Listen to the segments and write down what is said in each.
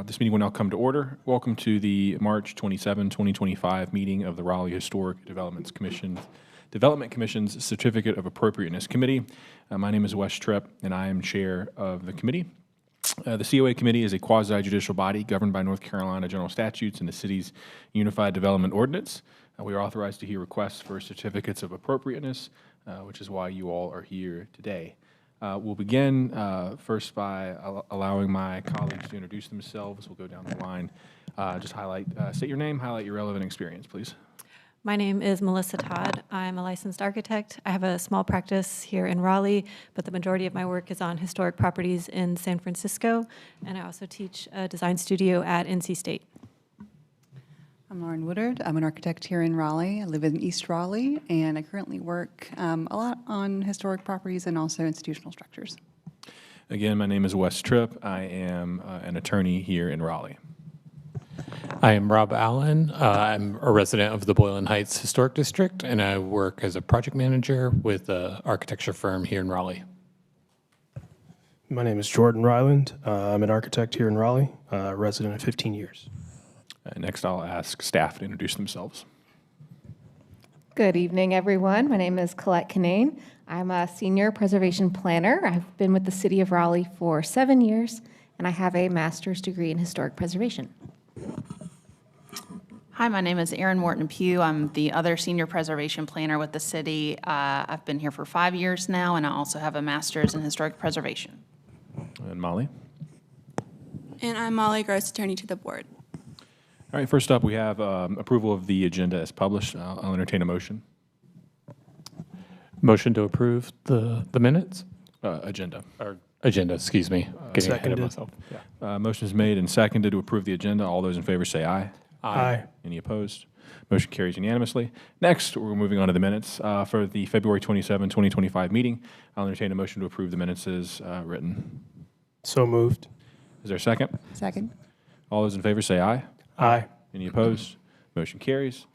This meeting will now come to order. Welcome to the March 27, 2025 meeting of the Raleigh Historic Development Commission's Certificate of Appropriateness Committee. My name is Wes Tripp, and I am chair of the committee. The COA committee is a quasi-judicial body governed by North Carolina general statutes and the city's Unified Development Ordinance. We are authorized to hear requests for certificates of appropriateness, which is why you all are here today. We'll begin first by allowing my colleagues to introduce themselves. We'll go down the line. Just state your name, highlight your relevant experience, please. My name is Melissa Todd. I'm a licensed architect. I have a small practice here in Raleigh, but the majority of my work is on historic properties in San Francisco, and I also teach a design studio at NC State. I'm Lauren Woodard. I'm an architect here in Raleigh. I live in East Raleigh, and I currently work a lot on historic properties and also institutional structures. Again, my name is Wes Tripp. I am an attorney here in Raleigh. I am Rob Allen. I'm a resident of the Boylan Heights Historic District, and I work as a project manager with an architecture firm here in Raleigh. My name is Jordan Ryland. I'm an architect here in Raleigh, resident of 15 years. Next, I'll ask staff to introduce themselves. Good evening, everyone. My name is Colette Canane. I'm a senior preservation planner. I've been with the City of Raleigh for 7 years, and I have a master's degree in historic preservation. Hi, my name is Erin Morton-Pugh. I'm the other senior preservation planner with the city. I've been here for 5 years now, and I also have a master's in historic preservation. And Molly? And I'm Molly Gross, attorney to the board. All right, first up, we have approval of the agenda as published. I'll entertain a motion. Motion to approve the minutes? Agenda. Or agenda, excuse me. Getting ahead of myself. Yeah. Motion is made and seconded to approve the agenda. All those in favor say aye. Aye. Any opposed? Motion carries unanimously. Next, we're moving on to the minutes for the February 27, 2025 meeting. I'll entertain a motion to approve the minutes as written. So moved. Is there a second? Second. All those in favor say aye. Aye. Any opposed? Motion carries.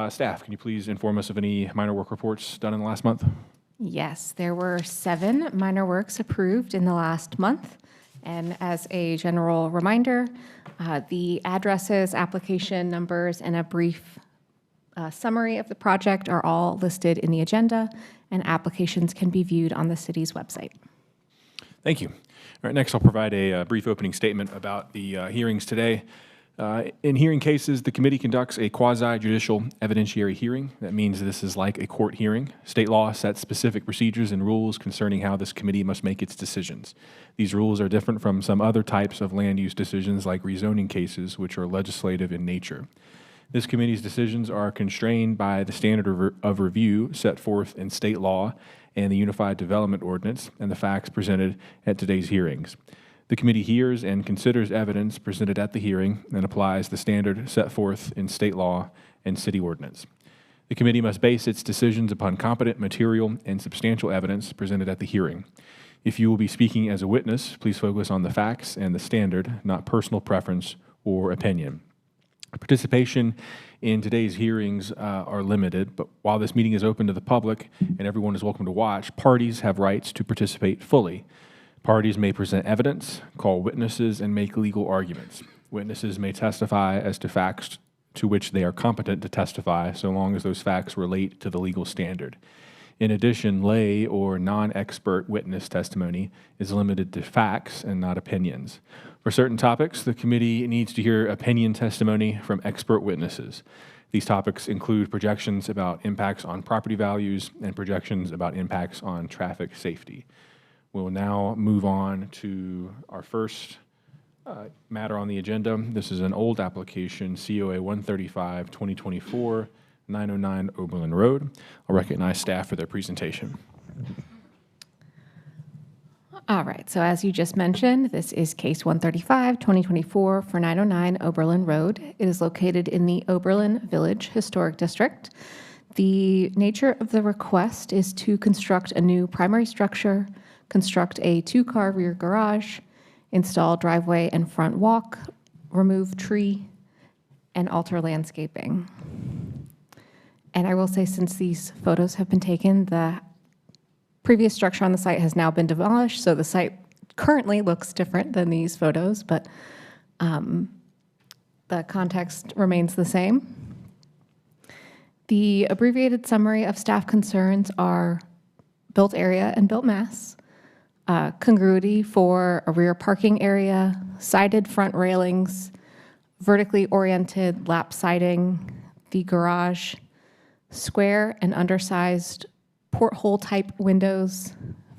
Staff, can you please inform us of any minor work reports done in the last month? Yes, there were 7 minor works approved in the last month. And as a general reminder, the addresses, application numbers, and a brief summary of the project are all listed in the agenda, and applications can be viewed on the city's website. Thank you. All right, next I'll provide a brief opening statement about the hearings today. In hearing cases, the committee conducts a quasi-judicial evidentiary hearing. That means this is like a court hearing. State law sets specific procedures and rules concerning how this committee must make its decisions. These rules are different from some other types of land use decisions like rezoning cases, which are legislative in nature. This committee's decisions are constrained by the standard of review set forth in state law and the Unified Development Ordinance and the facts presented at today's hearings. The committee hears and considers evidence presented at the hearing and applies the standard set forth in state law and city ordinance. The committee must base its decisions upon competent material and substantial evidence presented at the hearing. If you will be speaking as a witness, please focus on the facts and the standard, not personal preference or opinion. Participation in today's hearings are limited, but while this meeting is open to the public and everyone is welcome to watch, parties have rights to participate fully. Parties may present evidence, call witnesses, and make legal arguments. Witnesses may testify as to facts to which they are competent to testify, so long as those facts relate to the legal standard. In addition, lay or non-expert witness testimony is limited to facts and not opinions. For certain topics, the committee needs to hear opinion testimony from expert witnesses. These topics include projections about impacts on property values and projections about impacts on traffic safety. We'll now move on to our first matter on the agenda. This is an old application, COA 135, 2024, 909 Oberlin Road. I'll recognize staff for their presentation. All right, so as you just mentioned, this is case 135, 2024 for 909 Oberlin Road. It is located in the Oberlin Village Historic District. The nature of the request is to construct a new primary structure, construct a 2-car rear garage, install driveway and front walk, remove tree, and alter landscaping. And I will say, since these photos have been taken, the previous structure on the site has now been demolished, so the site currently looks different than these photos, but The context remains the same. The abbreviated summary of staff concerns are built area and built mass, congruity for a rear parking area, sided front railings, vertically oriented lap siding, the garage, square and undersized porthole type windows,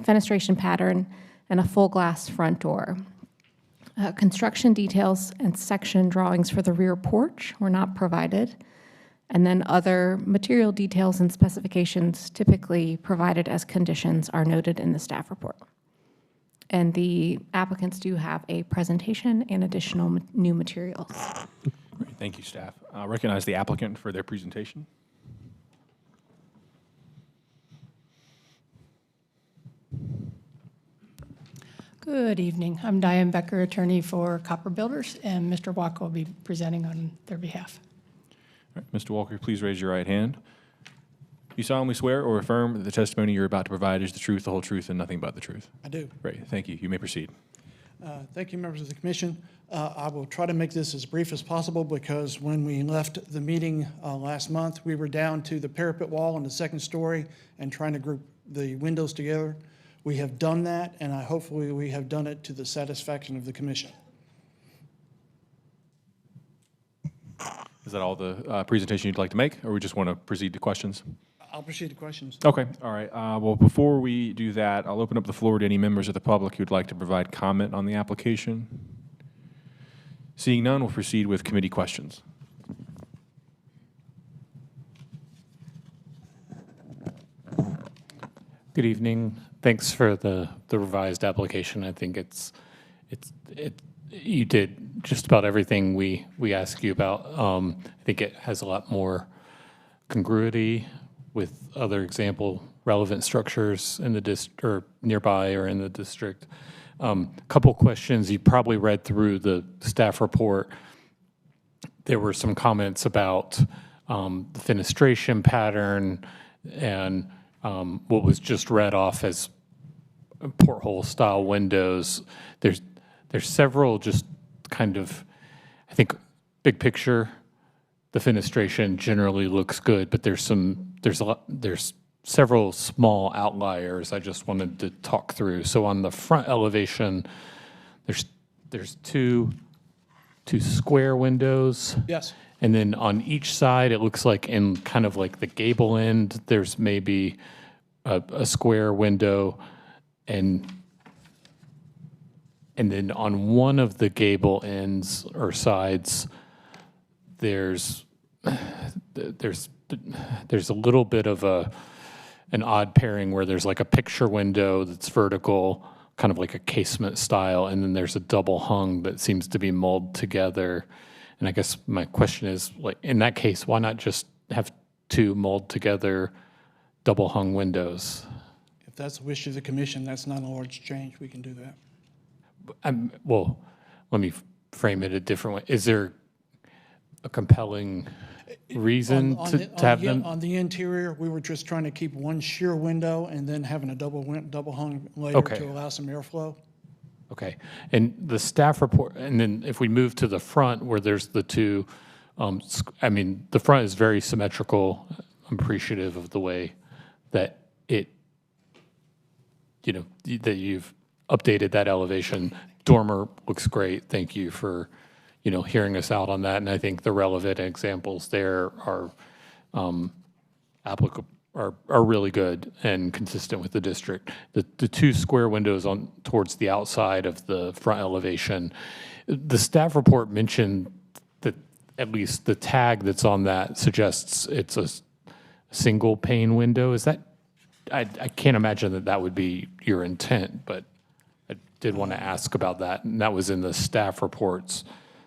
fenestration pattern, and a full glass front door. Construction details and section drawings for the rear porch were not provided. And then other material details and specifications typically provided as conditions are noted in the staff report. And the applicants do have a presentation and additional new materials. Great, thank you, staff. I'll recognize the applicant for their presentation. Good evening. I'm Diane Becker, attorney for Copper Builders, and Mr. Walker will be presenting on their behalf. All right, Mr. Walker, please raise your right hand. You solemnly swear or affirm that the testimony you're about to provide is the truth, the whole truth, and nothing but the truth? I do. Great, thank you. You may proceed. Thank you, members of the commission. I will try to make this as brief as possible because when we left the meeting last month, we were down to the parapet wall on the second story and trying to group the windows together. We have done that, and hopefully we have done it to the satisfaction of the commission. Is that all the presentation you'd like to make, or we just want to proceed to questions? I'll proceed to questions. Okay, all right. Well, before we do that, I'll open up the floor to any members of the public who'd like to provide comment on the application. Seeing none, we'll proceed with committee questions. Good evening. Thanks for the revised application. I think you did just about everything we asked you about. I think it has a lot more congruity with other example relevant structures in the or nearby or in the district. Couple questions. You probably read through the staff report. There were some comments about the fenestration pattern and what was just read off as porthole style windows. There's several just kind of, I think, big picture, the fenestration generally looks good, but there's several small outliers I just wanted to talk through. So on the front elevation, there's two square windows. Yes. And then on each side, it looks like in kind of like the gable end, there's maybe a square window, and then on one of the gable ends or sides, there's a little bit of an odd pairing where there's like a picture window that's vertical, kind of like a casement style, and then there's a double hung that seems to be molded together. And I guess my question is, like, in that case, why not just have two mold together double hung windows? If that's the wish of the commission, that's not a large change. We can do that. Well, let me frame it a different way. Is there a compelling reason to have them? On the interior, we were just trying to keep one sheer window and then having a double hung later Okay. to allow some airflow. Okay, and the staff report, and then if we move to the front where there's the two, I mean, the front is very symmetrical. I'm appreciative of the way that that you've updated that elevation. Dormer looks great. Thank you for, hearing us out on that. And I think the relevant examples there are applicable. Are really good and consistent with the district. The two square windows towards the outside of the front elevation, the staff report mentioned that at least the tag that's on that suggests it's a single pane window. Is that, I can't imagine that would be your intent, but I did want to ask about that. And that was in the staff report's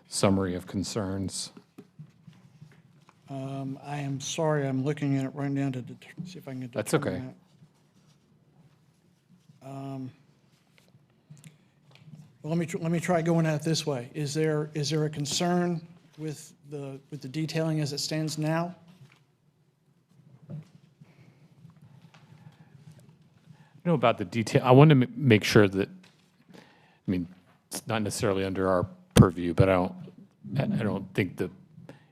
summary of concerns. I am sorry, I'm looking at it right now to see if I can determine That's okay. that. Well, let me try going at it this way. Is there a concern with the detailing as it stands now? About the detail, I want to make sure that, it's not necessarily under our purview, but I don't think the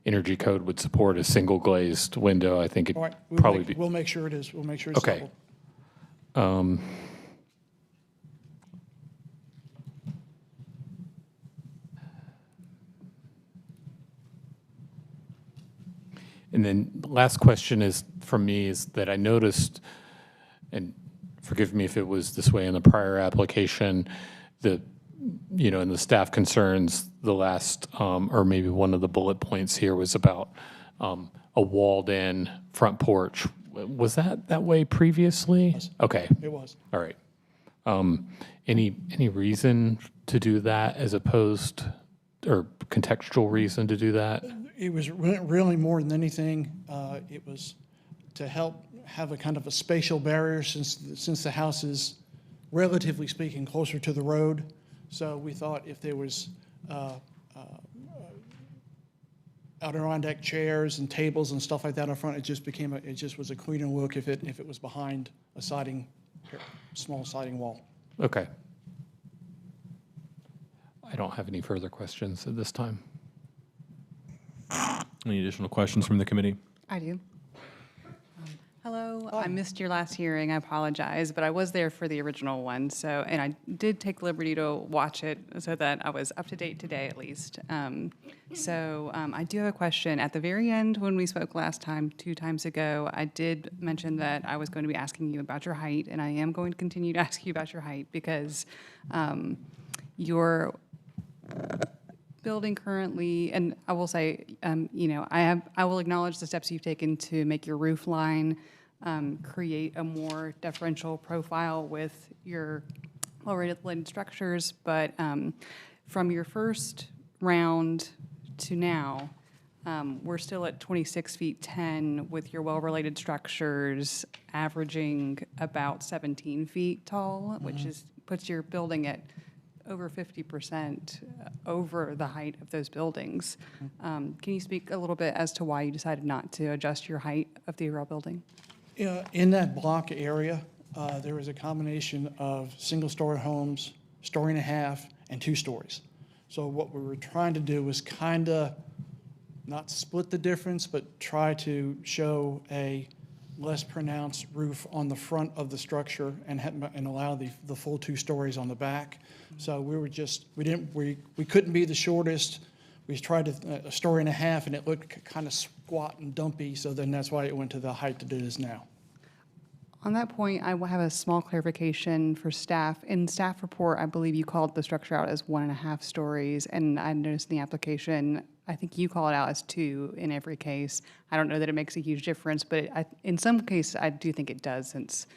energy code would support a single glazed window. I think All it'd right, probably be. we'll make sure it is. We'll make sure it's Okay. double. And then last question is from me is that I noticed, and forgive me if it was this way in the prior application, in the staff concerns, the last, or maybe one of the bullet points here was about a walled-in front porch. Was that way previously? Okay, It was. all right. Any reason to do that as opposed, or contextual reason to do that? It was really more than anything, it was to help have a kind of a spatial barrier since the house is, relatively speaking, closer to the road. So we thought if there was Adirondack chairs and tables and stuff like that up front, it just was a cleaner look if it was behind a small siding wall. Okay. I don't have any further questions at this time. Any additional questions from the committee? I do. Hello, I missed your last hearing, I apologize, but I was there for the original one, and I did take liberty to watch it so that I was up to date today at least. I do have a question. At the very end, when we spoke last time, 2 times ago, I did mention that I was going to be asking you about your height, and I am going to continue to ask you about your height because your building currently, and I will say, I will acknowledge the steps you've taken to make your roof line create a more deferential profile with your well-rated structures, but from your first round to now, we're still at 26 feet 10 with your well-related structures averaging about 17 feet tall, which puts your building at over 50% over the height of those buildings. Can you speak a little bit as to why you decided not to adjust your height of the overall building? In that block area, there is a combination of single-story homes, story and a half, and 2 stories. So what we were trying to do was kind of not split the difference, but try to show a less pronounced roof on the front of the structure and allow the full 2 stories on the back. So we couldn't be the shortest. We tried a story and a half, and it looked kind of squat and dumpy. So then that's why it went to the height that it is now. On that point, I will have a small clarification for staff. In staff report, I believe you called the structure out as 1.5 stories, and I noticed in the application, I think you call it out as 2 in every case. I don't know that it makes a huge difference, but in some cases, I do think it does, since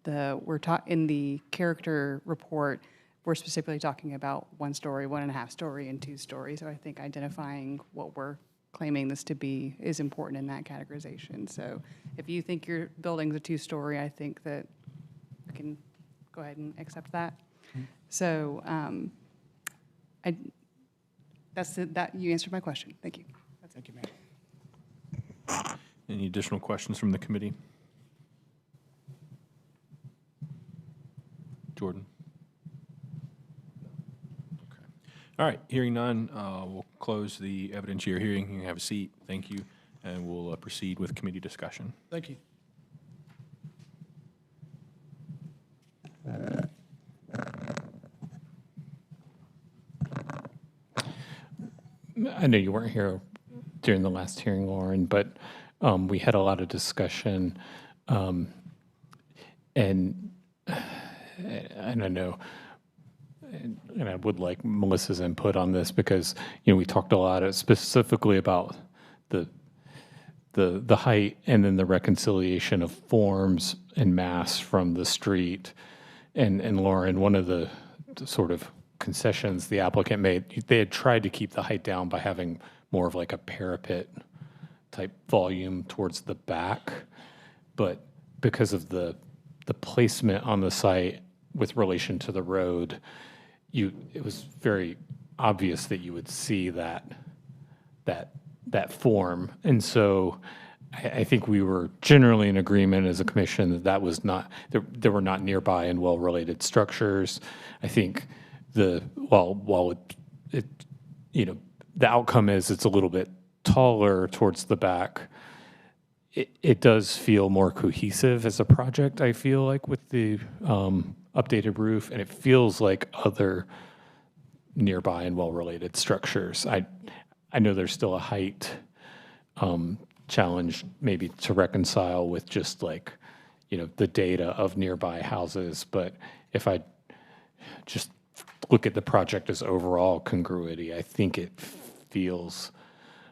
in the character report, we're specifically talking about 1 story, 1.5 story, and 2 stories. So I think identifying what we're claiming this to be is important in that categorization. So if you think your building's a 2-story, I think that we can go ahead and accept that. So you answered my question. Thank you. Thank you, ma'am. Any additional questions from the committee? Jordan? Okay. All right, hearing none, we'll close the evidentiary hearing. You can have a seat. Thank you. And we'll proceed with committee discussion. Thank you. I know you weren't here during the last hearing, Lauren, but we had a lot of discussion, and I know, and I would like Melissa's input on this because we talked a lot specifically about the height and then the reconciliation of forms and mass from the street, and Lauren, one of the sort of concessions the applicant made, they had tried to keep the height down by having more of like a parapet type volume towards the back, but because of the placement on the site with relation to the road, it was very obvious that you would see that form. And so I think we were generally in agreement as a commission that was not, there were not nearby and well-related structures. I think while the outcome is it's a little bit taller towards the back. It does feel more cohesive as a project, I feel like, with the updated roof, and it feels like other nearby and well-related structures. I know there's still a height challenge maybe to reconcile with just like, the data of nearby houses, but if I just look at the project as overall congruity, I think it feels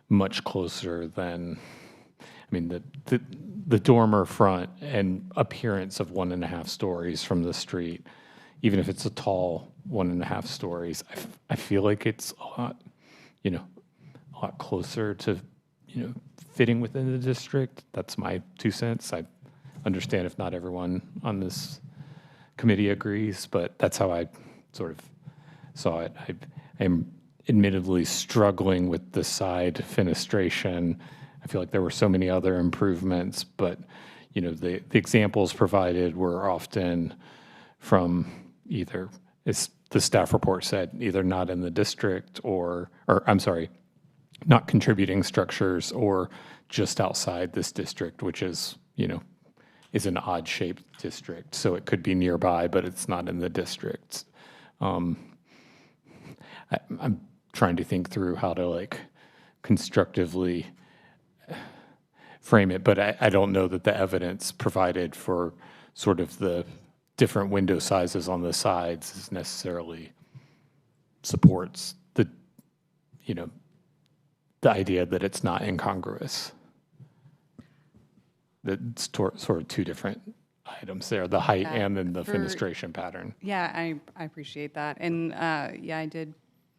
much closer than, the dormer front and appearance of 1.5 stories from the street, even if it's a tall 1.5 stories, I feel like it's a lot closer to, fitting within the district. That's my 2 cents. I understand if not everyone on this committee agrees, but that's how I sort of saw it. I am admittedly struggling with the side fenestration. I feel like there were so many other improvements, but the examples provided were often from either, as the staff report said, either not in the district or I'm sorry, not contributing structures, or just outside this district, which is, is an odd-shaped district. So it could be nearby, but it's not in the district. I'm trying to think through how to constructively frame it, but I don't know that the evidence provided for sort of the different window sizes on the sides is necessarily supports the idea that it's not incongruous. That's sort of two different items there, the height and then the fenestration pattern. Yeah, I appreciate that. And yeah, I did,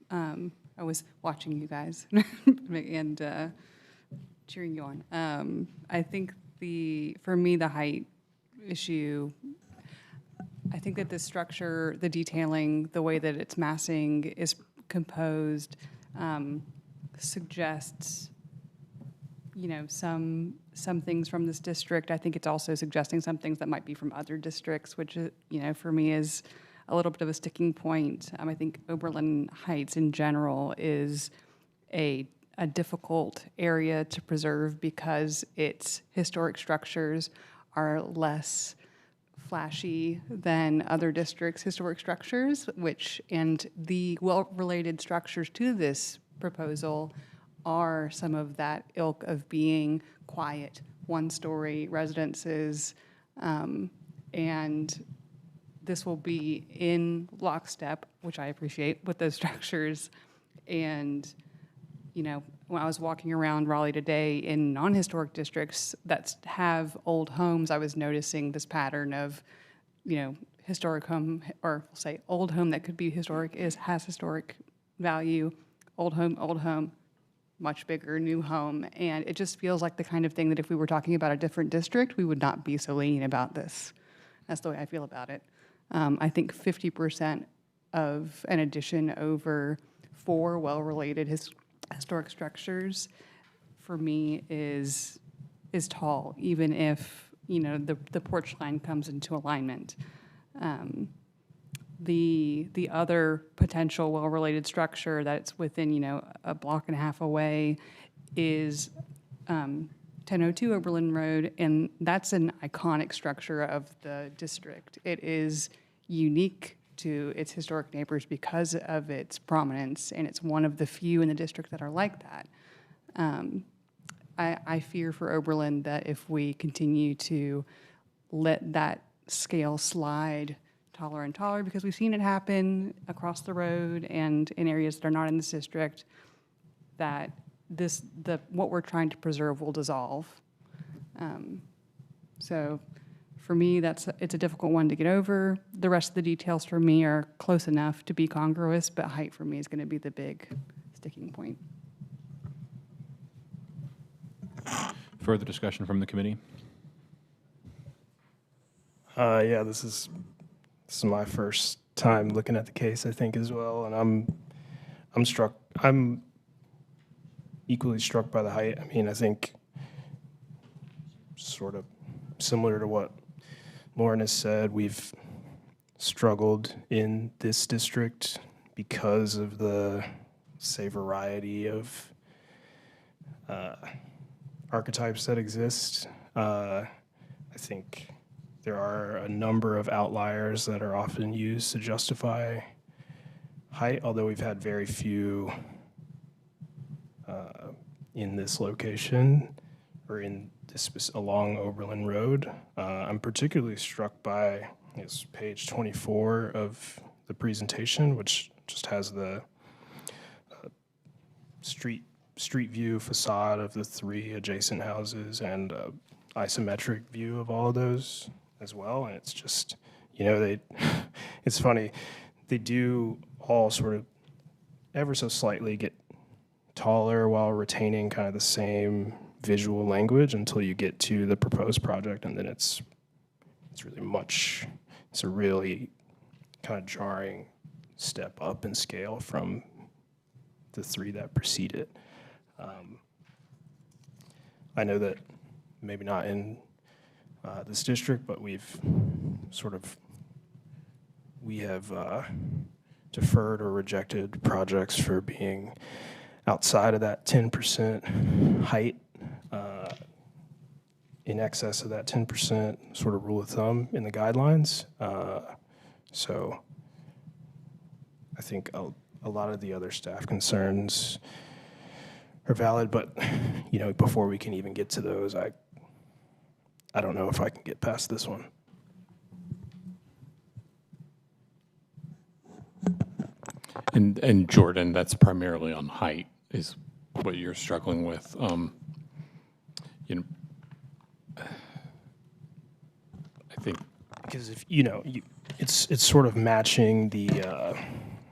I was watching you guys and cheering you on. I think for me, the height issue, I think that the structure, the detailing, the way that it's massing is composed, suggests, some things from this district. I think it's also suggesting some things that might be from other districts, which, for me is a little bit of a sticking point. I think Oberlin Heights in general is a difficult area to preserve because its historic structures are less flashy than other districts' historic structures, and the well-related structures to this proposal are some of that ilk of being quiet, one-story residences, and this will be in lockstep, which I appreciate, with those structures. And, when I was walking around Raleigh today in non-historic districts that have old homes, I was noticing this pattern of, historic home, or we'll say old home that could be historic has historic value, old home, much bigger, new home. And it just feels like the kind of thing that if we were talking about a different district, we would not be so lenient about this. That's the way I feel about it. I think 50% of an addition over 4 well-related historic structures, for me, is tall, even if, the porch line comes into alignment. The other potential well-related structure that's within, a block and a half away is 1002 Oberlin Road, and that's an iconic structure of the district. It is unique to its historic neighbors because of its prominence, and it's one of the few in the district that are like that. I fear for Oberlin that if we continue to let that scale slide taller and taller, because we've seen it happen across the road and in areas that are not in this district, that what we're trying to preserve will dissolve. So for me, it's a difficult one to get over. The rest of the details for me are close enough to be congruous, but height for me is going to be the big sticking point. Further discussion from the committee? Yeah, this is my first time looking at the case, I think, as well, and I'm equally struck by the height. I think sort of similar to what Lauren has said, we've struggled in this district because of the say, variety of archetypes that exist. I think there are a number of outliers that are often used to justify height, although we've had very few in this location or in this along Oberlin Road. I'm particularly struck by this page 24 of the presentation, which just has the street view facade of the 3 adjacent houses and isometric view of all of those as well. And it's just, you know, it's funny, they do all sort of ever so slightly get taller while retaining kind of the same visual language until you get to the proposed project, and then it's a really kind of jarring step up in scale from the 3 that precede it. I know that maybe not in this district, but we have deferred or rejected projects for being outside of that 10% height, in excess of that 10% sort of rule of thumb in the guidelines. So I think a lot of the other staff concerns are valid, but you know, before we can even get to those, I don't know if I can get past this one. And Jordan, that's primarily on height is what you're struggling with. You know, I think because if you know, it's sort of matching the.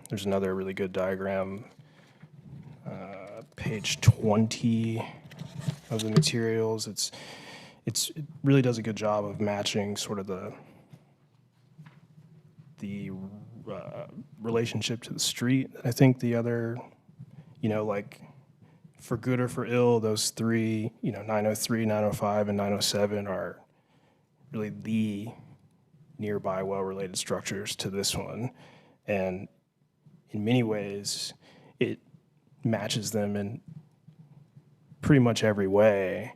There's another really good diagram, page 20 of the materials. It really does a good job of matching sort of the relationship to the street. I think the other, you know, like for good or for ill, those 3, you know, 903, 905, and 907 are really the nearby well-related structures to this one. And in many ways, it matches them in pretty much every way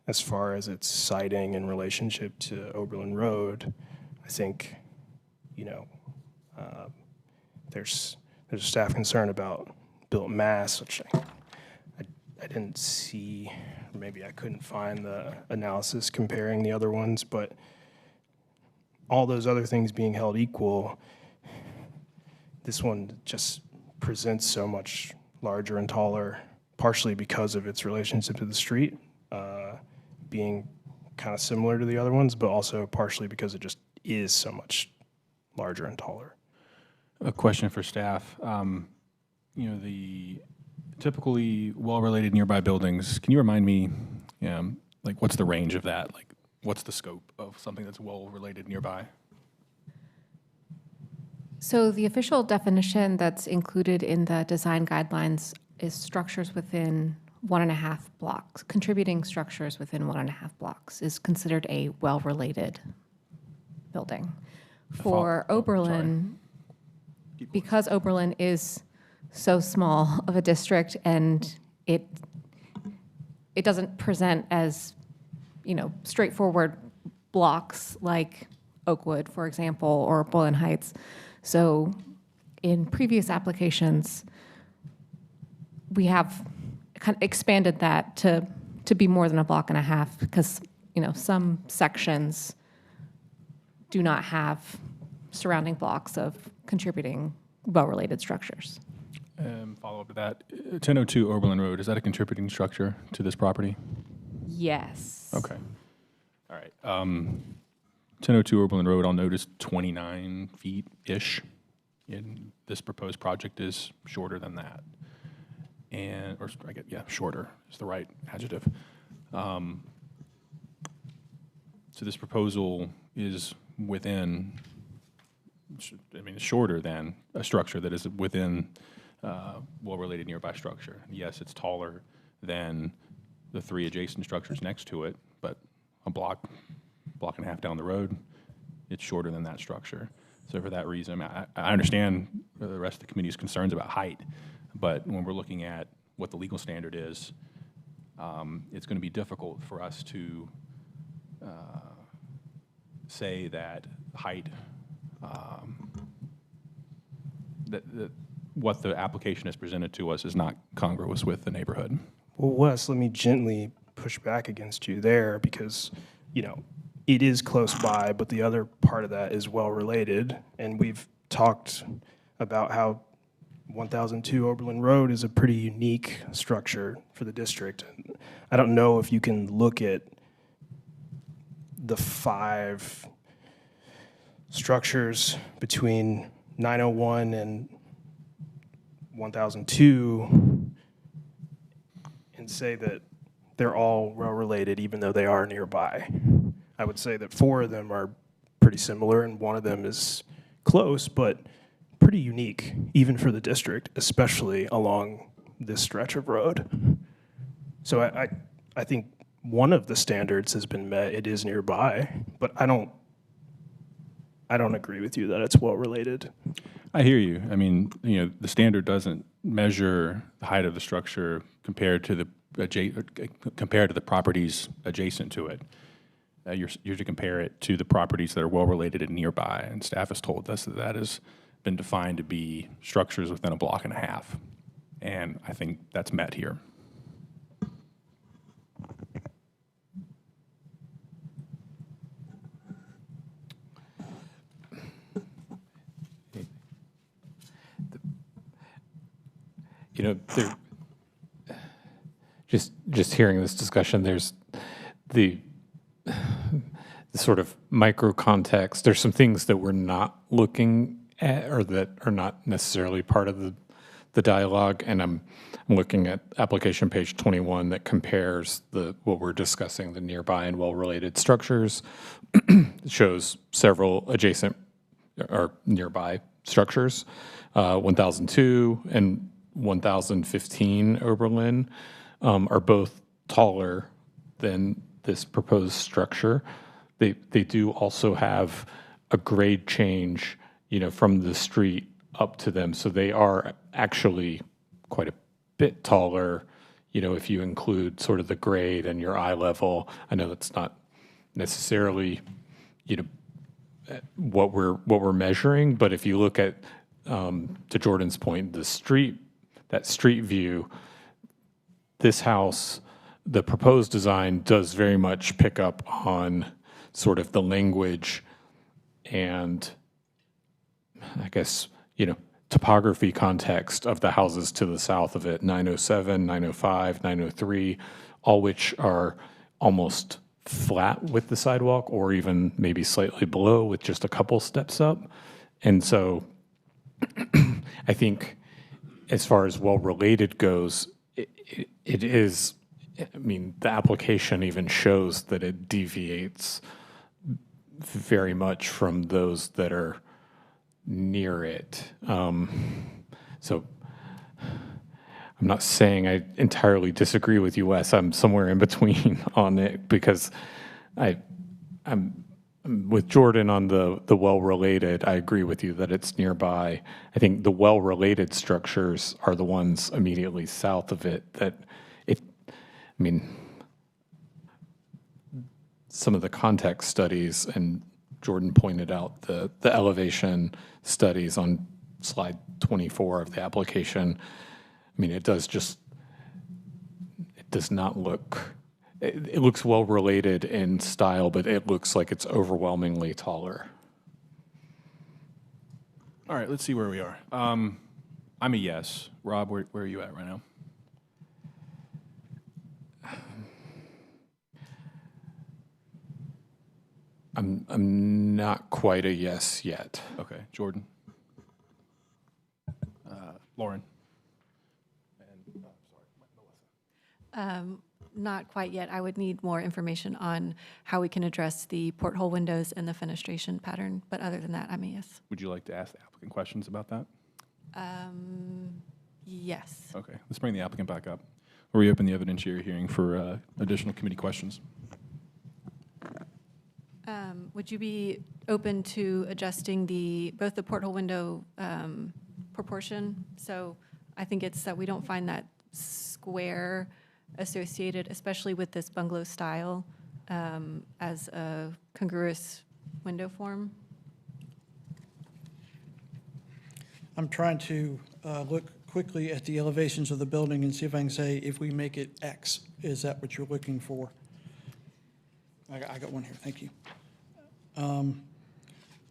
as far as its siting in relationship to Oberlin Road. I think, you know, there's a staff concern about built mass, which I didn't see, or maybe I couldn't find the analysis comparing the other ones, but all those other things being held equal, this one just presents so much larger and taller, partially because of its relationship to the street, being kind of similar to the other ones, but also partially because it just is so much larger and taller. A question for staff. You know, the typically well-related nearby buildings, can you remind me, like what's the range of that? Like what's the scope of something that's well-related nearby? So the official definition that's included in the design guidelines is structures within 1.5 blocks. Contributing structures within 1.5 blocks is considered a well-related building. For Oberlin, because Oberlin is so small of a district and it doesn't present as, you know, straightforward blocks like Oakwood, for example, or Boylan Heights. So in previous applications, we have kind of expanded that to be more than 1.5 blocks because, you know, some sections do not have surrounding blocks of contributing well-related structures. Follow up to that, 1002 Oberlin Road, is that a contributing structure to this property? Yes. Okay. All right. 1002 Oberlin Road, I'll notice 29 feet-ish. And this proposed project is shorter than that. And, or I get, yeah, shorter is the right adjective. So this proposal is within, I mean, it's shorter than a structure that is within well-related nearby structure. Yes, it's taller than the 3 adjacent structures next to it, but a block and a half down the road, it's shorter than that structure. So for that reason, I understand the rest of the committee's concerns about height, But when we're looking at what the legal standard is, it's going to be difficult for us to say that height, that what the application has presented to us is not congruous with the neighborhood. Well, Wes, let me gently push back against you there because, you know, it is close by, but the other part of that is well related. And we've talked about how 1002 Oberlin Road is a pretty unique structure for the district. I don't know if you can look at the 5 structures between 901 and 1002 and say that they're all well related, even though they are nearby. I would say that 4 of them are pretty similar, and 1 of them is close, but pretty unique, even for the district, especially along this stretch of road. So I think one of the standards has been met. It is nearby, but I don't agree with you that it's well related. I hear you. I mean, you know, the standard doesn't measure the height of the structure compared to the properties adjacent to it. You're to compare it to the properties that are well related and nearby, and staff has told us that that has been defined to be structures within a block and a half, and I think that's met here. You know, just hearing this discussion, there's the sort of micro context. There's some things that we're not looking at or that are not necessarily part of the dialogue, and I'm looking at application page 21 that compares what we're discussing, the nearby and well-related structures. It shows several adjacent or nearby structures, 1002 and 1015 Oberlin are both taller than this proposed structure. They do also have a grade change, you know, from the street up to them, so they are actually quite a bit taller, you know, if you include sort of the grade and your eye level. I know that's not necessarily, you know, what we're measuring, but if you look at to Jordan's point, that street view, this house, the proposed design does very much pick up on sort of the language and I guess, you know, topography context of the houses to the south of it, 907, 905, 903, all which are almost flat with the sidewalk or even maybe slightly below with just a couple steps up. And so I think as far as well-related goes, it is, I mean, the application even shows that it deviates very much from those that are near it. So I'm not saying I entirely disagree with you, Wes. I'm somewhere in between on it because I'm with Jordan on the well-related. I agree with you that it's nearby. I think the well-related structures are the ones immediately south of it that I mean, some of the context studies, and Jordan pointed out the elevation studies on slide 24 of the application. I mean, it does not look, it looks well related in style, but it looks like it's overwhelmingly taller. All right, let's see where we are. I'm a yes. Rob, where are you at right now? I'm not quite a yes yet. Okay, Jordan. Lauren. And Not quite yet. I would need more information on how we can address the porthole windows and the fenestration pattern, but other than that, I'm a yes. would you like to ask the applicant questions about that? Yes. Okay, let's bring the applicant back up. We'll reopen the evidentiary hearing for additional committee questions. Would you be open to adjusting both the porthole window proportion? So I think it's that we don't find that square associated, especially with this bungalow style, as a congruous window form. I'm trying to look quickly at the elevations of the building and see if I can say, if we make it X, is that what you're looking for? I got one here, thank you.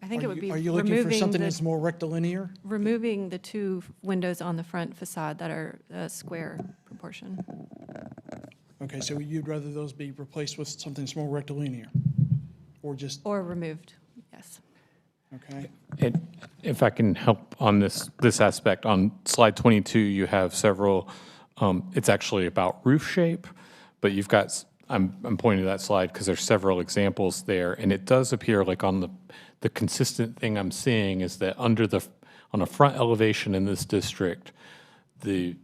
I think it would be Are you looking for removing something the, that's more rectilinear? removing the two windows on the front facade that are a square proportion. Okay, so you'd rather those be replaced with something that's more rectilinear? Or just, Or removed, yes. okay? And if I can help on this aspect, on slide 22, you have several, it's actually about roof shape, but you've got, I'm pointing to that slide because there's several examples there, and it does appear like on the consistent thing I'm seeing is that on a front elevation in this district, the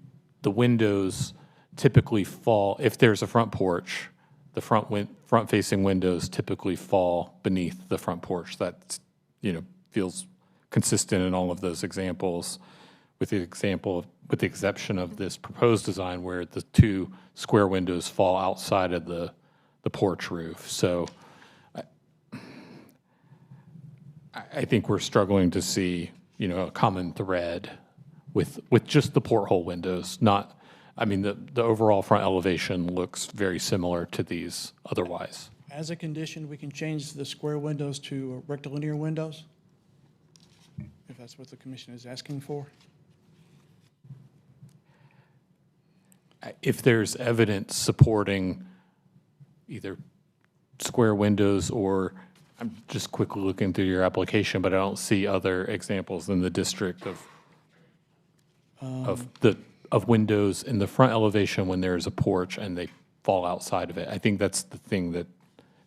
windows typically fall, if there's a front porch, the front-facing windows typically fall beneath the front porch. That, feels consistent in all of those examples, with the exception of this proposed design where the two square windows fall outside of the porch roof. So I think we're struggling to see, a common thread with just the porthole windows, not, the overall front elevation looks very similar to these otherwise. As a condition, we can change the square windows to rectilinear windows? If that's what the commission is asking for? If there's evidence supporting either square windows or, I'm just quickly looking through your application, but I don't see other examples in the district of windows in the front elevation when there's a porch and they fall outside of it. I think that's the thing that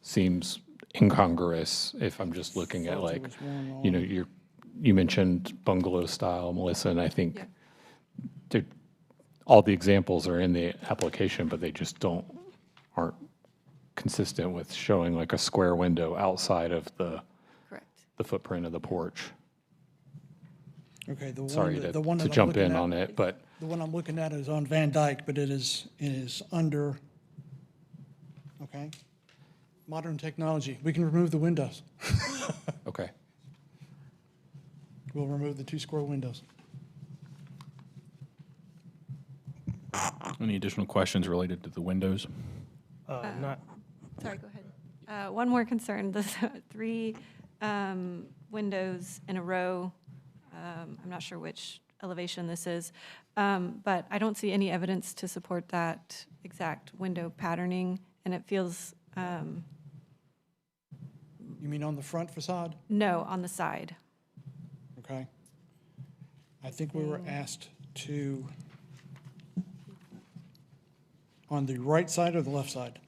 seems incongruous if I'm just looking at like, you mentioned bungalow style, Melissa, and I think all the examples are in the application, but they just aren't consistent with showing like a square window outside of the footprint of the porch. Okay, Sorry the one that to I'm jump looking in at- on it, but The one I'm looking at is on Van Dyke, but it is under, okay? Modern technology. We can remove the windows. okay. We'll remove the two square windows. Any additional questions related to the windows? Not, Sorry, go ahead. One more concern, the three windows in a row. I'm not sure which elevation this is, but I don't see any evidence to support that exact window patterning, and it feels, You mean on the front facade? no, on the side. Okay. I think we were asked to, on the right side or the left side?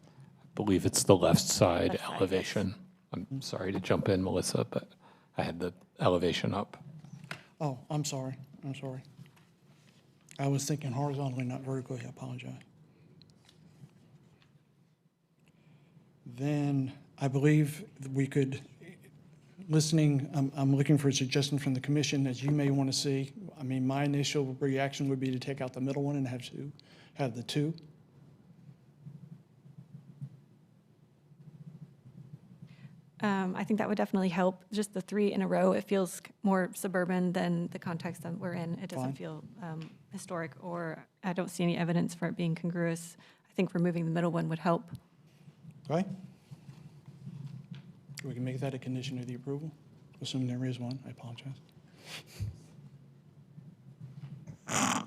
Believe it's the left side Left side, elevation. I'm sorry to jump in, Melissa, but I had the elevation up. Oh, I'm sorry. I was thinking horizontally, not vertically. I apologize. Then I believe we could, I'm looking for a suggestion from the commission that you may want to see. My initial reaction would be to take out the middle one and have the two. I think that would definitely help. Just the three in a row, it feels more suburban than the context that we're in. It doesn't Fine. feel historic, or I don't see any evidence for it being congruous. I think removing the middle one would help. Okay? We can make that a condition of the approval, assuming there is one. I apologize.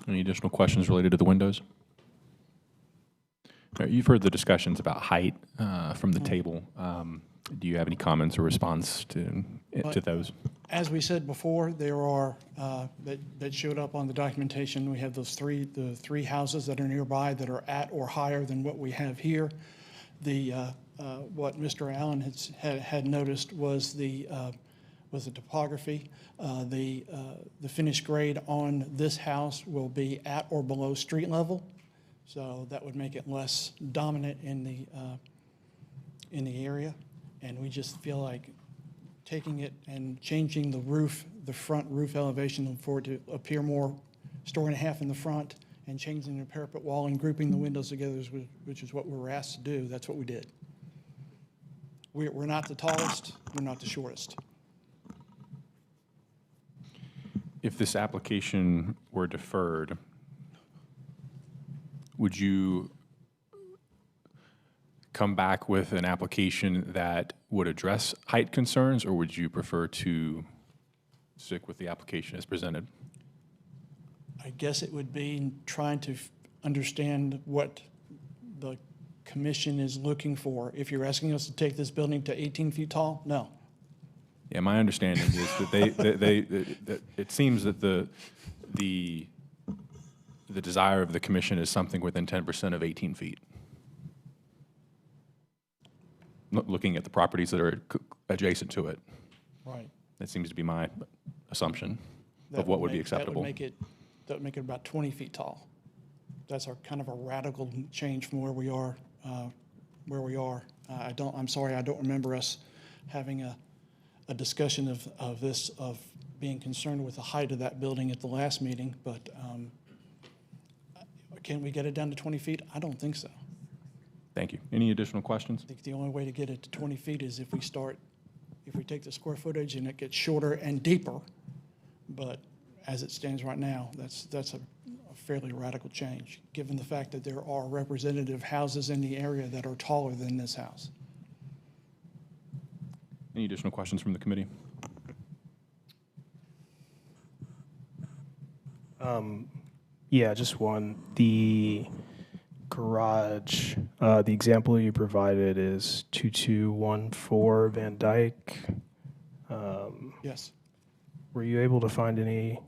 Any additional questions related to the windows? All right, you've heard the discussions about height from the table. Do you have any comments or response to those? As we said before, there are, that showed up on the documentation, we have the three houses that are nearby that are at or higher than what we have here. What Mr. Allen had noticed was the topography. The finished grade on this house will be at or below street level, so that would make it less dominant in the area. And we just feel like taking it and changing the front roof elevation for it to appear more story and a half in the front and changing the parapet wall and grouping the windows together, which is what we were asked to do. That's what we did. We're not the tallest, we're not the shortest. If this application were deferred, would you come back with an application that would address height concerns, or would you prefer to stick with the application as presented? I guess it would be trying to understand what the commission is looking for. If you're asking us to take this building to 18 feet tall, no. Yeah, my understanding is that it seems that the desire of the commission is something within 10% of 18 feet. Looking at the properties that are adjacent to it. Right. That seems to be my assumption of what would be acceptable. That would make it about 20 feet tall. That's our kind of a radical change from where we are. I'm sorry, I don't remember us having a discussion of being concerned with the height of that building at the last meeting, but can we get it down to 20 feet? I don't think so. Thank you. Any additional questions? I think the only way to get it to 20 feet is if we take the square footage and it gets shorter and deeper, but as it stands right now, that's a fairly radical change, given the fact that there are representative houses in the area that are taller than this house. Any additional questions from the committee? Yeah, just one. The garage, the example you provided is 2214 Van Dyke. Yes. Were you able to find any,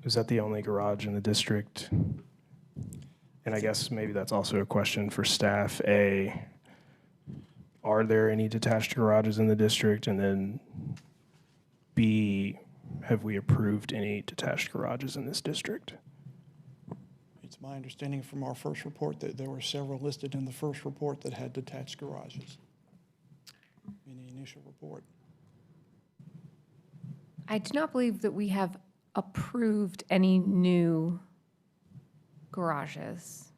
was that the only garage in the district? And I guess maybe that's also a question for staff. A, are there any detached garages in the district? And then B, have we approved any detached garages in this district? It's my understanding from our first report that there were several listed in the first report that had detached garages in the initial report. I do not believe that we have approved any new garages.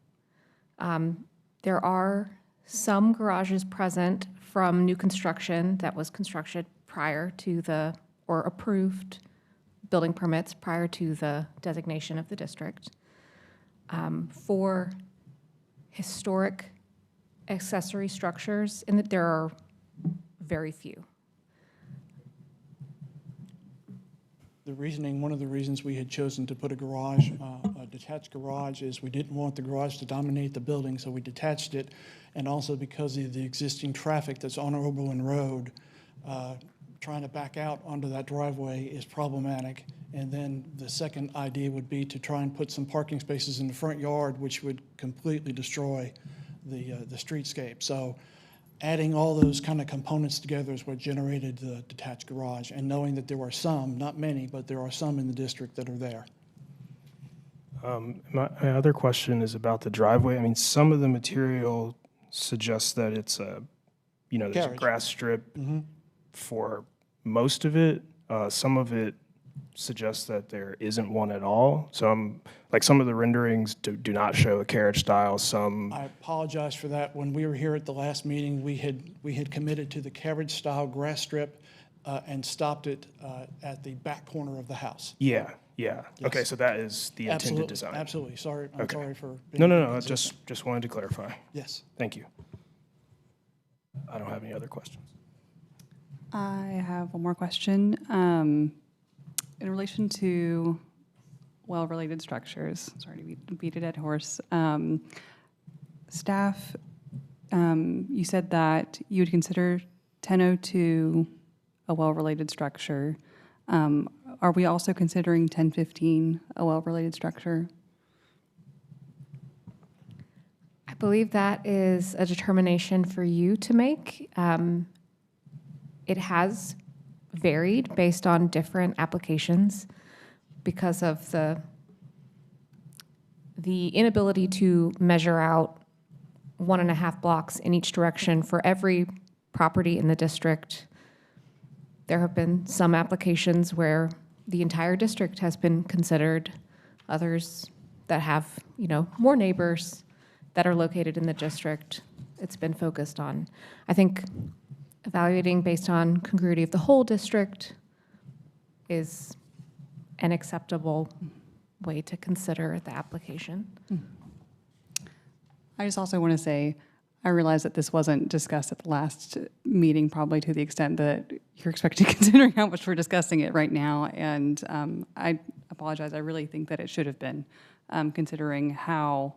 There are some garages present from new construction that was constructed prior to or approved building permits prior to the designation of the district. For historic accessory structures, there are very few. One of the reasons we had chosen to put a garage, a detached garage, is we didn't want the garage to dominate the building, so we detached it. And also because of the existing traffic that's on Oberlin Road, trying to back out onto that driveway is problematic. And then the second idea would be to try and put some parking spaces in the front yard, which would completely destroy the streetscape. So adding all those kind of components together is what generated the detached garage, and knowing that there are some, not many, but there are some in the district that are there. My other question is about the driveway. I mean, some of the material suggests that it's there's a Carriage. grass strip for most of it. Some of it suggests that there isn't one at all. So some of the renderings do not show a carriage style. Some. I apologize for that. When we were here at the last meeting, we had committed to the carriage style grass strip and stopped it at the back corner of the house. Yeah. Yes. Okay, so that is the intended Absolutely, design. absolutely. Sorry, I'm Okay. sorry for. No. Just wanted to clarify. Yes. Thank you. I don't have any other questions. I have one more question. In relation to well-related structures, sorry to beat a dead horse, staff, you said that you would consider 1002 a well-related structure. Are we also considering 1015 a well-related structure? I believe that is a determination for you to make. It has varied based on different applications because of the inability to measure out 1.5 blocks in each direction for every property in the district. There have been some applications where the entire district has been considered others that have, more neighbors that are located in the district. It's been focused on, I think, evaluating based on congruity of the whole district is an acceptable way to consider the application. I just also want to say, I realize that this wasn't discussed at the last meeting, probably to the extent that you're expecting, considering how much we're discussing it right now. And I apologize. I really think that it should have been, considering how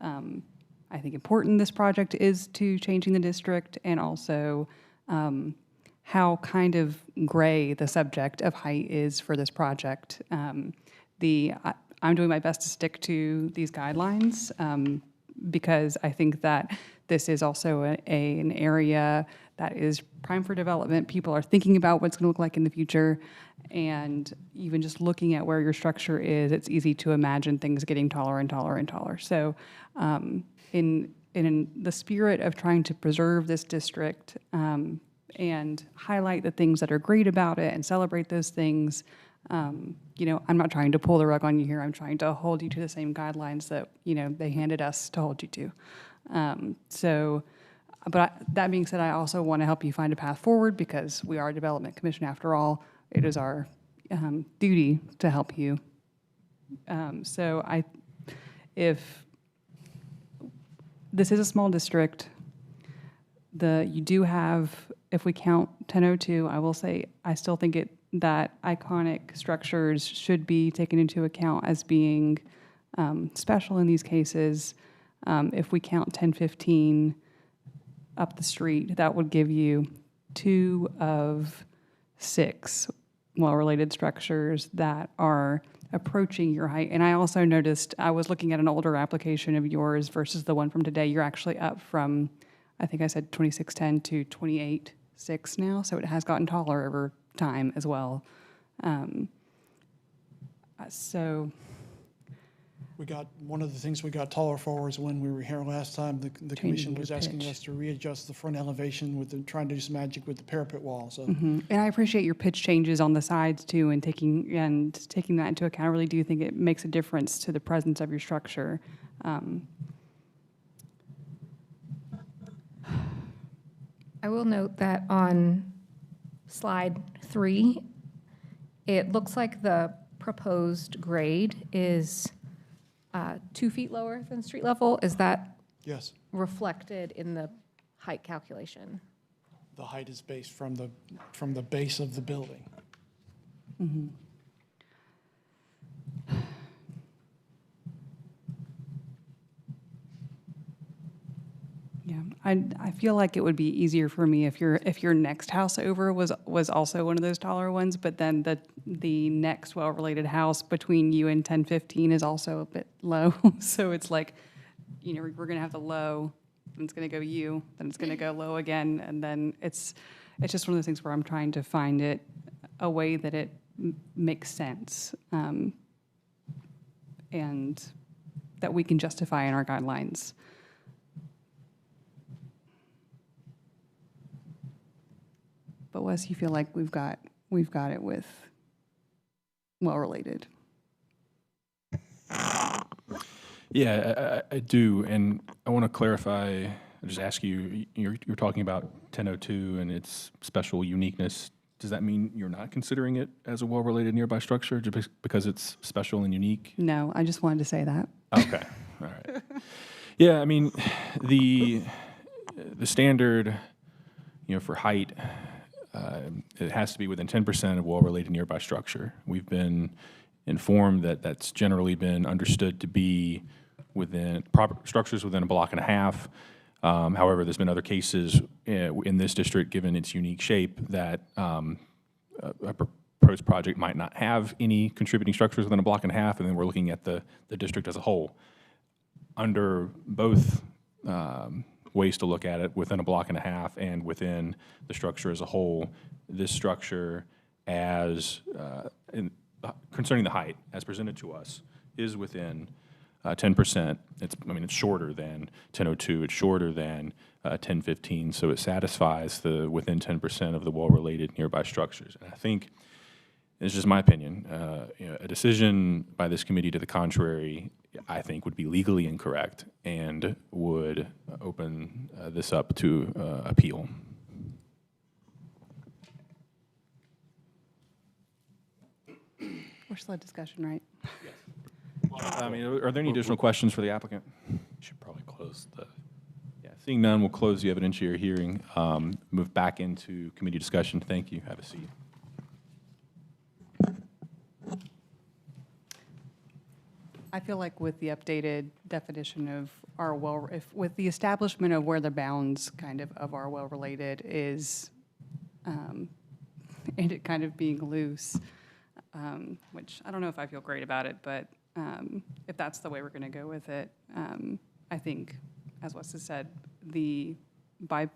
I think important this project is to changing the district, and also how kind of gray the subject of height is for this project. I'm doing my best to stick to these guidelines because I think that this is also an area that is prime for development. People are thinking about what's going to look like in the future, and even just looking at where your structure is, it's easy to imagine things getting taller and taller and taller. So in the spirit of trying to preserve this district and highlight the things that are great about it and celebrate those things, I'm not trying to pull the rug on you here. I'm trying to hold you to the same guidelines that, they handed us to hold you to. But that being said, I also want to help you find a path forward because we are a development commission after all. It is our duty to help you. If this is a small district, you do have, if we count 1002, I will say I still think that iconic structures should be taken into account as being special in these cases. If we count 1015 up the street, that would give you 2 of 6 well-related structures that are approaching your height. And I also noticed, I was looking at an older application of yours versus the one from today. You're actually up from, I think I said 2610 to 28.6 now, so it has gotten taller over time as well. One of the things we got taller for was when we were here last time, the commission was asking us to readjust the front elevation trying to do some magic with the parapet wall. So, And I appreciate your pitch changes on the sides too, and taking that into account. I really do think it makes a difference to the presence of your structure. I will note that on slide 3, it looks like the proposed grade is 2 feet lower than street level. Is that yes, reflected in the height calculation? the height is based from the base of the building. Mm-hmm. Yeah, I feel like it would be easier for me if your next house over was also one of those taller ones, but then the next well-related house between you and 1015 is also a bit low. So it's like, we're going to have the low, then it's going to go you, then it's going to go low again, and then it's just one of those things where I'm trying to find a way that it makes sense, and that we can justify in our guidelines. But Wes, you feel like we've got it with well-related. Yeah, I do, and I want to clarify, just ask you, you're talking about 1002 and its special uniqueness. Does that mean you're not considering it as a well-related nearby structure just because it's special and unique? No, I just wanted to say that. Okay, all right. Yeah, I mean, the standard, for height, it has to be within 10% of well-related nearby structure. We've been informed that that's generally been understood to be within proper structures within a block and a half. However, there's been other cases in this district, given its unique shape, that a proposed project might not have any contributing structures within a block and a half, and then we're looking at the district as a whole. Under both ways to look at it, within a block and a half and within the structure as a whole, this structure concerning the height as presented to us is within 10%. It's shorter than 1002, it's shorter than 1015, so it satisfies the within 10% of the well-related nearby structures. And I think it's just my opinion, a decision by this committee to the contrary, I think, would be legally incorrect and would open this up to appeal. We're still in discussion, right? I mean, are there any additional questions for the applicant? Should probably close the. Yeah, seeing none, we'll close the evidentiary hearing, move back into committee discussion. Thank you. Have a seat. I feel like with the updated definition of our with the establishment of where the bounds kind of our well-related is, and it kind of being loose, which I don't know if I feel great about it, but if that's the way we're going to go with it, I think, as Wes has said, by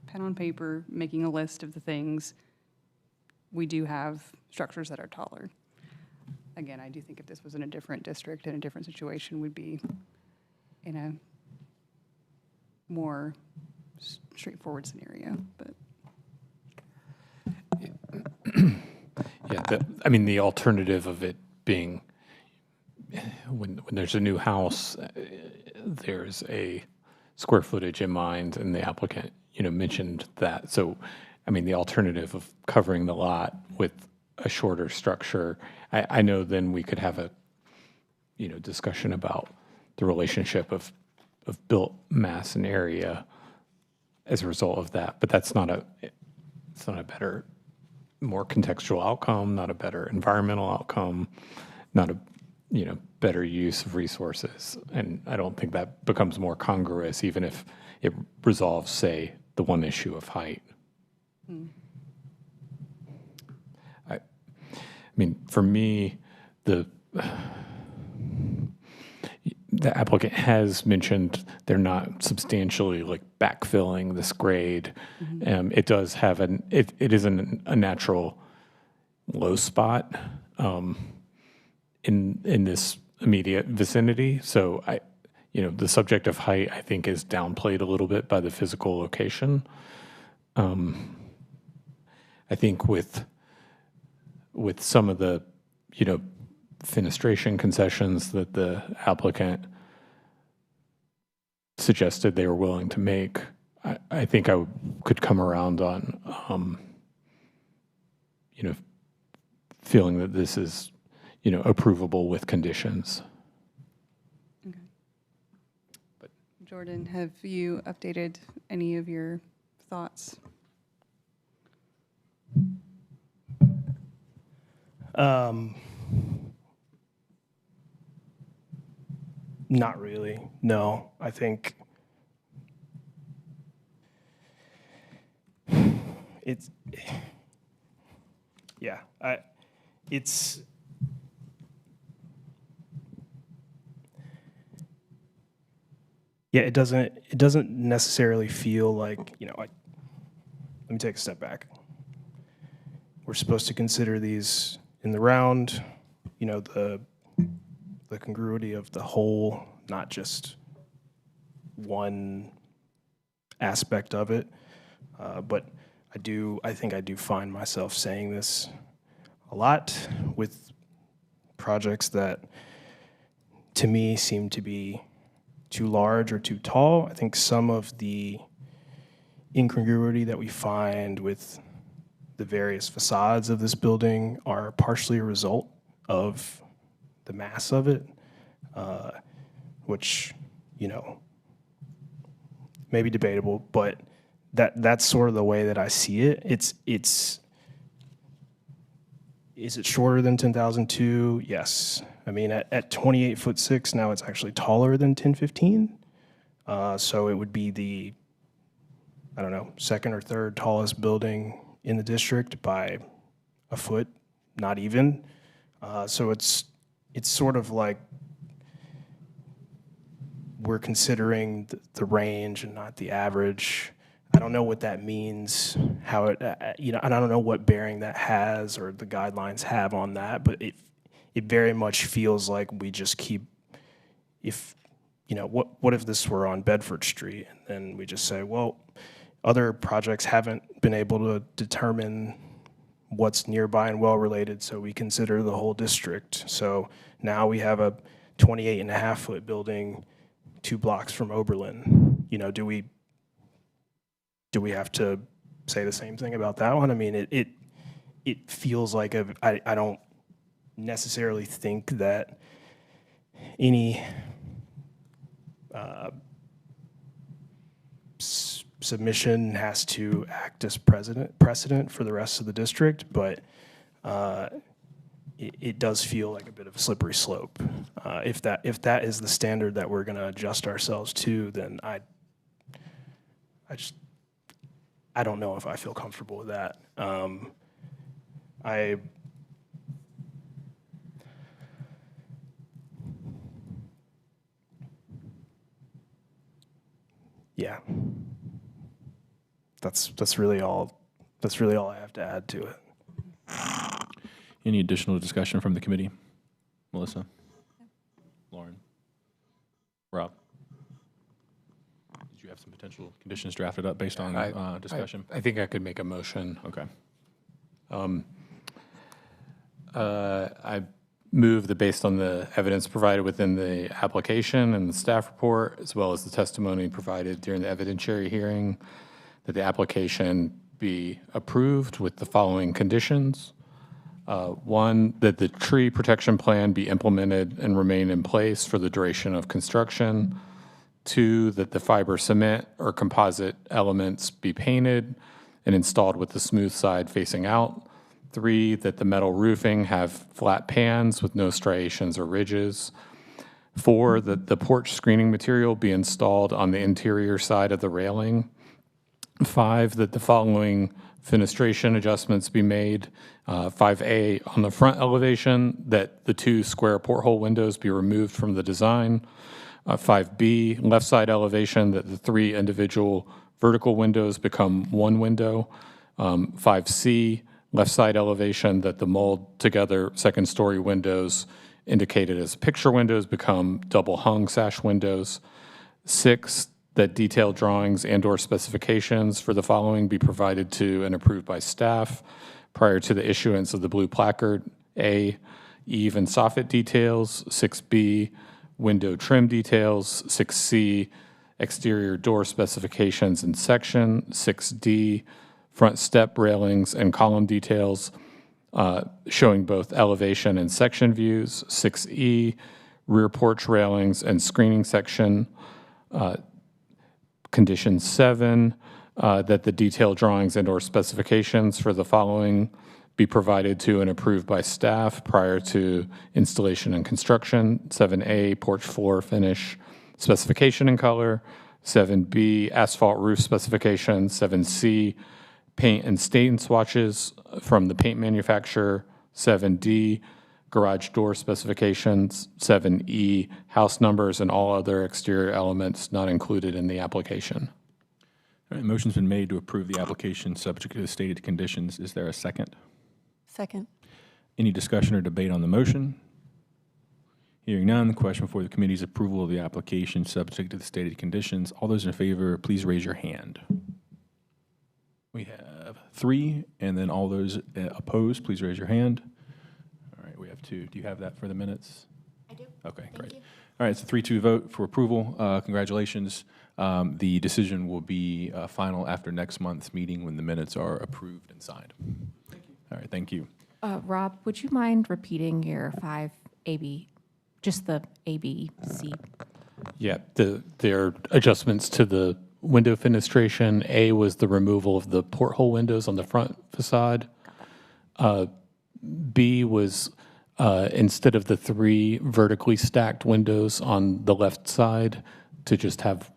pen on paper, making a list of the things, we do have structures that are taller. Again, I do think if this was in a different district, in a different situation, we'd be in a more straightforward scenario, but. Yeah, I mean, the alternative of it being when there's a new house, there's a square footage in mind, and the applicant, mentioned that. So, I mean, the alternative of covering the lot with a shorter structure, I know then we could have a, discussion about the relationship of built mass and area as a result of that. But it's not a better, more contextual outcome, not a better environmental outcome, not a, better use of resources. And I don't think that becomes more congruous, even if it resolves, say, the one issue of height. I mean, for me, the applicant has mentioned they're not substantially backfilling this grade. It does have it isn't a natural low spot in this immediate vicinity. So the subject of height, I think, is downplayed a little bit by the physical location. I think with some of the, fenestration concessions that the applicant suggested they were willing to make, I think I could come around on, feeling that this is, approvable with conditions. Okay. But Jordan, have you updated any of your thoughts? Not really. No, I think it's, yeah, it's, yeah, it doesn't necessarily feel like, let me take a step back. We're supposed to consider these in the round, the congruity of the whole, not just one aspect of it. But I think I do find myself saying this a lot with projects that to me seem to be too large or too tall. I think some of the incongruity that we find with the various facades of this building are partially a result of the mass of it, which, may be debatable, but that's sort of the way that I see it. Is it shorter than 10,002? Yes. I mean, at 28'6", now it's actually taller than 1015. So it would be the, I don't know, second or third tallest building in the district by a foot, not even. So it's sort of like we're considering the range and not the average. I don't know what that means, how it, and I don't know what bearing that has or the guidelines have on that, but it very much feels like we just keep, what if this were on Bedford Street? And then we just say, well, other projects haven't been able to determine what's nearby and well-related, so we consider the whole district. So now we have a 28.5-foot building 2 blocks from Oberlin. You know, do we have to say the same thing about that one? I mean, it feels like I don't necessarily think that any submission has to act as precedent for the rest of the district, but it does feel like a bit of a slippery slope. If that is the standard that we're going to adjust ourselves to, then I don't know if I feel comfortable with that. Yeah. That's really all I have to add to it. Any additional discussion from the committee? Melissa? Lauren? Rob? Did you have some potential conditions drafted up based on discussion? I think I could make a motion. Okay. I move that based on the evidence provided within the application and the staff report, as well as the testimony provided during the evidentiary hearing, that the application be approved with the following conditions. One, that the tree protection plan be implemented and remain in place for the duration of construction. Two, that the fiber cement or composite elements be painted and installed with the smooth side facing out. Three, that the metal roofing have flat pans with no striations or ridges. Four, that the porch screening material be installed on the interior side of the railing. Five, that the following fenestration adjustments be made. 5A, on the front elevation, that the 2 square porthole windows be removed from the design. 5B, left side elevation, that the 3 individual vertical windows become 1 window. 5C, left side elevation, that the mold together second story windows indicated as picture windows become double hung sash windows. 6, that detailed drawings and/or specifications for the following be provided to and approved by staff prior to the issuance of the blue placard. A, eave and soffit details. 6B, window trim details. 6C, exterior door specifications and section. 6D, front step railings and column details showing both elevation and section views. 6E, rear porch railings and screening section. Condition 7, that the detailed drawings and/or specifications for the following be provided to and approved by staff prior to installation and construction. 7A, porch floor finish specification and color. 7B, asphalt roof specifications. 7C, paint and stain swatches from the paint manufacturer. 7D, garage door specifications. 7E, house numbers and all other exterior elements not included in the application. All right, motion's been made to approve the application subject to the stated conditions. Is there a second? Second. Any discussion or debate on the motion? Hearing none, the question before the committee's approval of the application subject to the stated conditions. All those in favor, please raise your hand. We have 3, and then all those opposed, please raise your hand. All right, we have 2. Do you have that for the minutes? I do. Okay, great. All right, it's a 3-2 vote for approval. Congratulations. The decision will be final after next month's meeting when the minutes are approved and signed. Thank you. All right, thank you. Rob, would you mind repeating your 5AB, just the ABC? Yeah, there are adjustments to the window fenestration. A was the removal of the porthole windows on the front facade. B was instead of the 3 vertically stacked windows on the left side, to just have,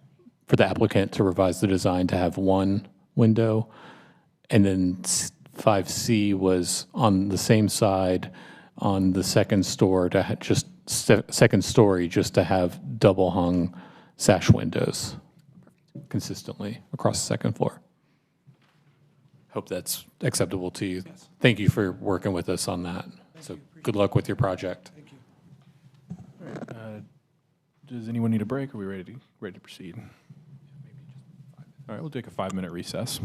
for the applicant to revise the design to have 1 window. And then 5C was on the same side on the second story to just second story just to have double hung sash windows consistently across the second floor. Hope that's acceptable to you. Yes. Thank you for working with us on that. So good luck with your project. Thank you. All right, does anyone need a break? Are we ready to proceed? All right, we'll take a 5-minute recess.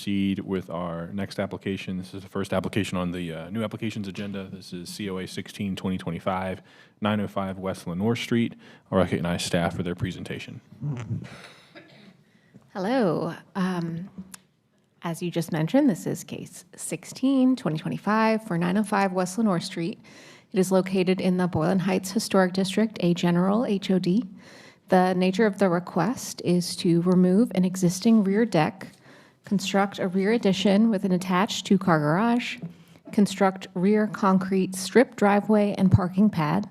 proceed with our next application. This is the first application on the new applications agenda. This is COA 16-2025, 905 West Lenore Street. I'll recognize staff for their presentation. Hello. As you just mentioned, this is case 16-2025 for 905 West Lenore Street. It is located in the Boylan Heights Historic District, a general HOD. The nature of the request is to remove an existing rear deck, construct a rear addition with an attached two-car garage, construct rear concrete strip driveway and parking pad,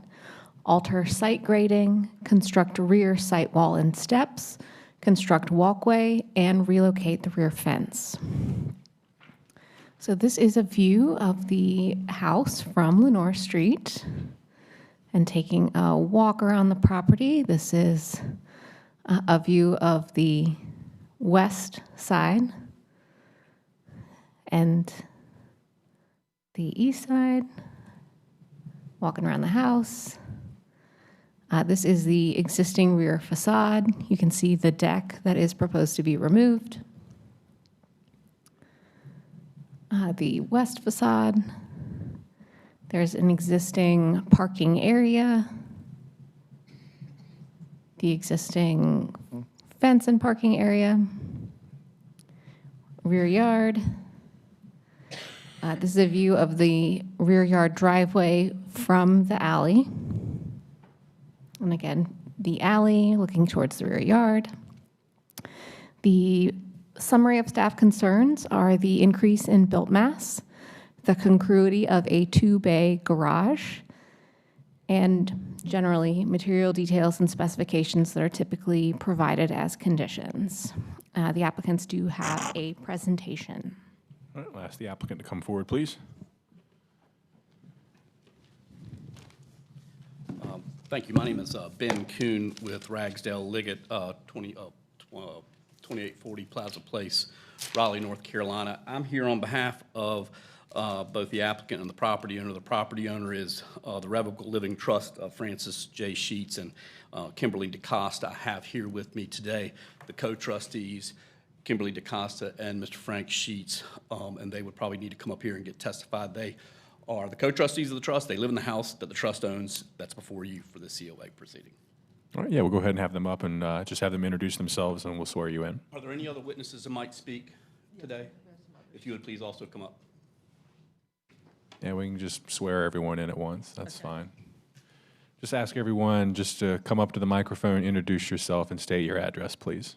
alter site grading, construct rear site wall and steps, construct walkway, and relocate the rear fence. So this is a view of the house from Lenore Street. And taking a walk around the property, this is a view of the west side and the east side, walking around the house. This is the existing rear facade. You can see the deck that is proposed to be removed. The west facade. There's an existing parking area, the existing fence and parking area, rear yard. This is a view of the rear yard driveway from the alley. And again, the alley looking towards the rear yard. The summary of staff concerns are the increase in built mass, the congruity of a two-bay garage, and generally material details and specifications that are typically provided as conditions. The applicants do have a presentation. All right, I'll ask the applicant to come forward, please. Thank you. My name is Ben Kuhn with Ragsdale Liggett, 2840 Plaza Place, Raleigh, North Carolina. I'm here on behalf of both the applicant and the property owner. The property owner is the Revocable Living Trust of Francis J. Sheets and Kimberly DaCosta. I have here with me today the co-trustees, Kimberly DaCosta and Mr. Frank Sheets, and they would probably need to come up here and get testified. They are the co-trustees of the trust. They live in the house that the trust owns. That's before you for the COA proceeding. All right, yeah, we'll go ahead and have them up and just have them introduce themselves, and we'll swear you in. Are there any other witnesses that might speak today? If you would please also come up. Yeah, we can just swear everyone in at once. That's fine. Just ask everyone just to come up to the microphone, introduce yourself, and state your address, please.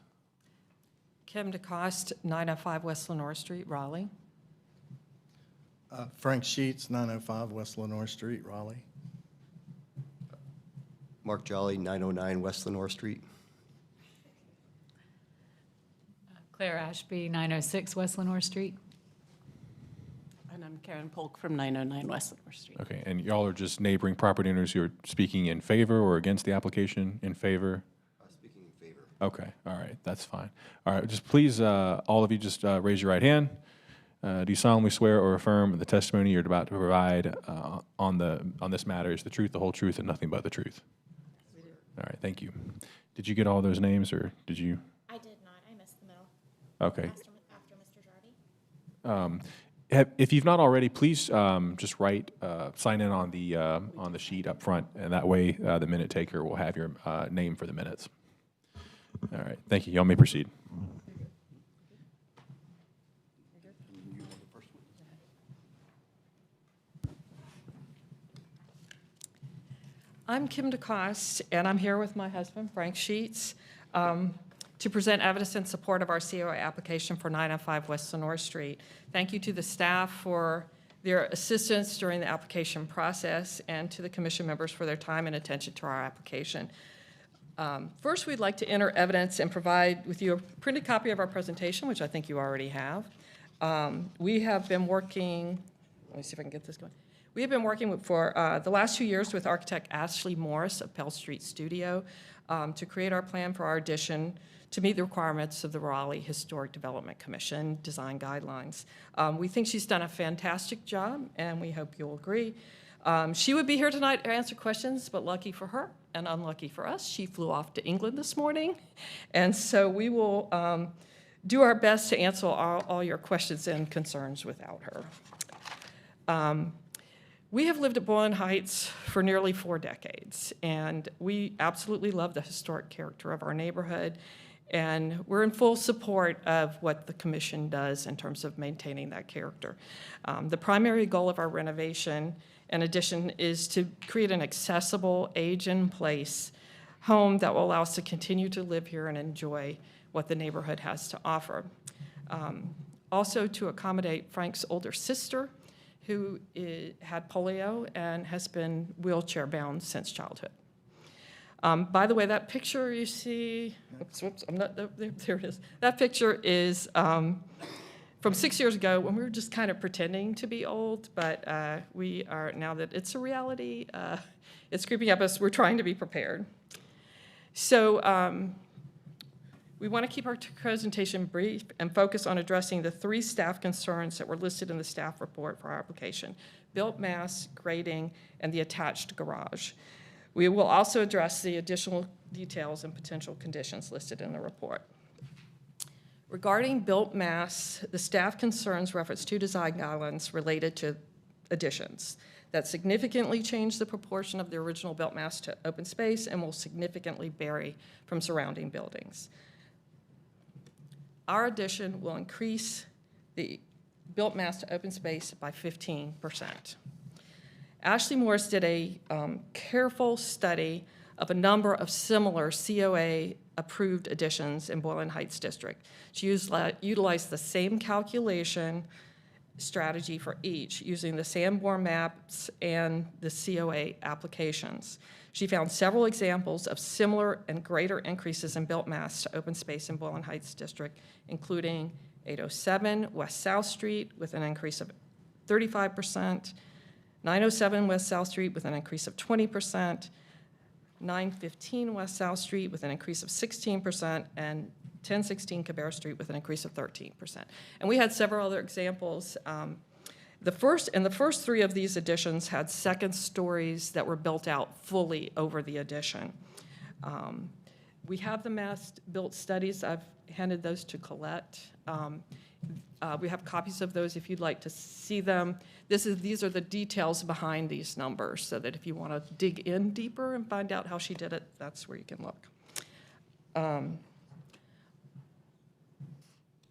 Kim DeCoste, 905 West Lenore Street, Raleigh. Frank Sheets, 905 West Lenore Street, Raleigh. Mark Jolly, 909 West Lenore Street. Claire Ashby, 906 West Lenore Street. And I'm Karen Polk from 909 West Lenore Street. Okay, and y'all are just neighboring property owners who are speaking in favor or against the application? In favor? Speaking in favor. Okay, all right, that's fine. All right, just please, all of you just raise your right hand. Do you solemnly swear or affirm the testimony you're about to provide on this matter is the truth, the whole truth, and nothing but the truth? We do. All right, thank you. Did you get all those names, or did you? I did not. I missed the middle. Okay. After Mr. Jardy. If you've not already, please just sign in on the sheet up front, and that way the minute taker will have your name for the minutes. All right, thank you. Y'all may proceed. I'm Kim DeCoste, and I'm here with my husband, Frank Sheets, to present evidence in support of our COA application for 905 West Lenore Street. Thank you to the staff for their assistance during the application process, and to the commission members for their time and attention to our application. First, we'd like to enter evidence and provide with you a printed copy of our presentation, which I think you already have. We have been working, let me see if I can get this going. We have been working for the last 2 years with architect Ashley Morris of Pell Street Studio to create our plan for our addition to meet the requirements of the Raleigh Historic Development Commission design guidelines. We think she's done a fantastic job, and we hope you'll agree. She would be here tonight to answer questions, but lucky for her and unlucky for us, she flew off to England this morning. And so we will do our best to answer all your questions and concerns without her. We have lived at Boylan Heights for nearly 4 decades, and we absolutely love the historic character of our neighborhood, and we're in full support of what the commission does in terms of maintaining that character. The primary goal of our renovation and addition is to create an accessible, age-in-place home that will allow us to continue to live here and enjoy what the neighborhood has to offer. Also to accommodate Frank's older sister, who had polio and has been wheelchair-bound since childhood. By the way, that picture you see, whoops, I'm not, there it is. That picture is from 6 years ago when we were just kind of pretending to be old, but we are, now that it's a reality, it's creeping up us, we're trying to be prepared. So we want to keep our presentation brief and focus on addressing the 3 staff concerns that were listed in the staff report for our application: built mass, grading, and the attached garage. We will also address the additional details and potential conditions listed in the report. Regarding built mass, the staff concerns reference 2 design guidelines related to additions that significantly change the proportion of the original built mass to open space and will significantly vary from surrounding buildings. Our addition will increase the built mass to open space by 15%. Ashley Morris did a careful study of a number of similar COA-approved additions in Boylan Heights District. She utilized the same calculation strategy for each, using the Sanborn maps and the COA applications. She found several examples of similar and greater increases in built mass to open space in Boylan Heights District, including 807 West South Street with an increase of 35%, 907 West South Street with an increase of 20%, 915 West South Street with an increase of 16%, and 1016 Cabarrus Street with an increase of 13%. And we had several other examples. The first 3 of these additions had second stories that were built out fully over the addition. We have the mass built studies. I've handed those to Colette. We have copies of those if you'd like to see them. These are the details behind these numbers, so that if you want to dig in deeper and find out how she did it, that's where you can look.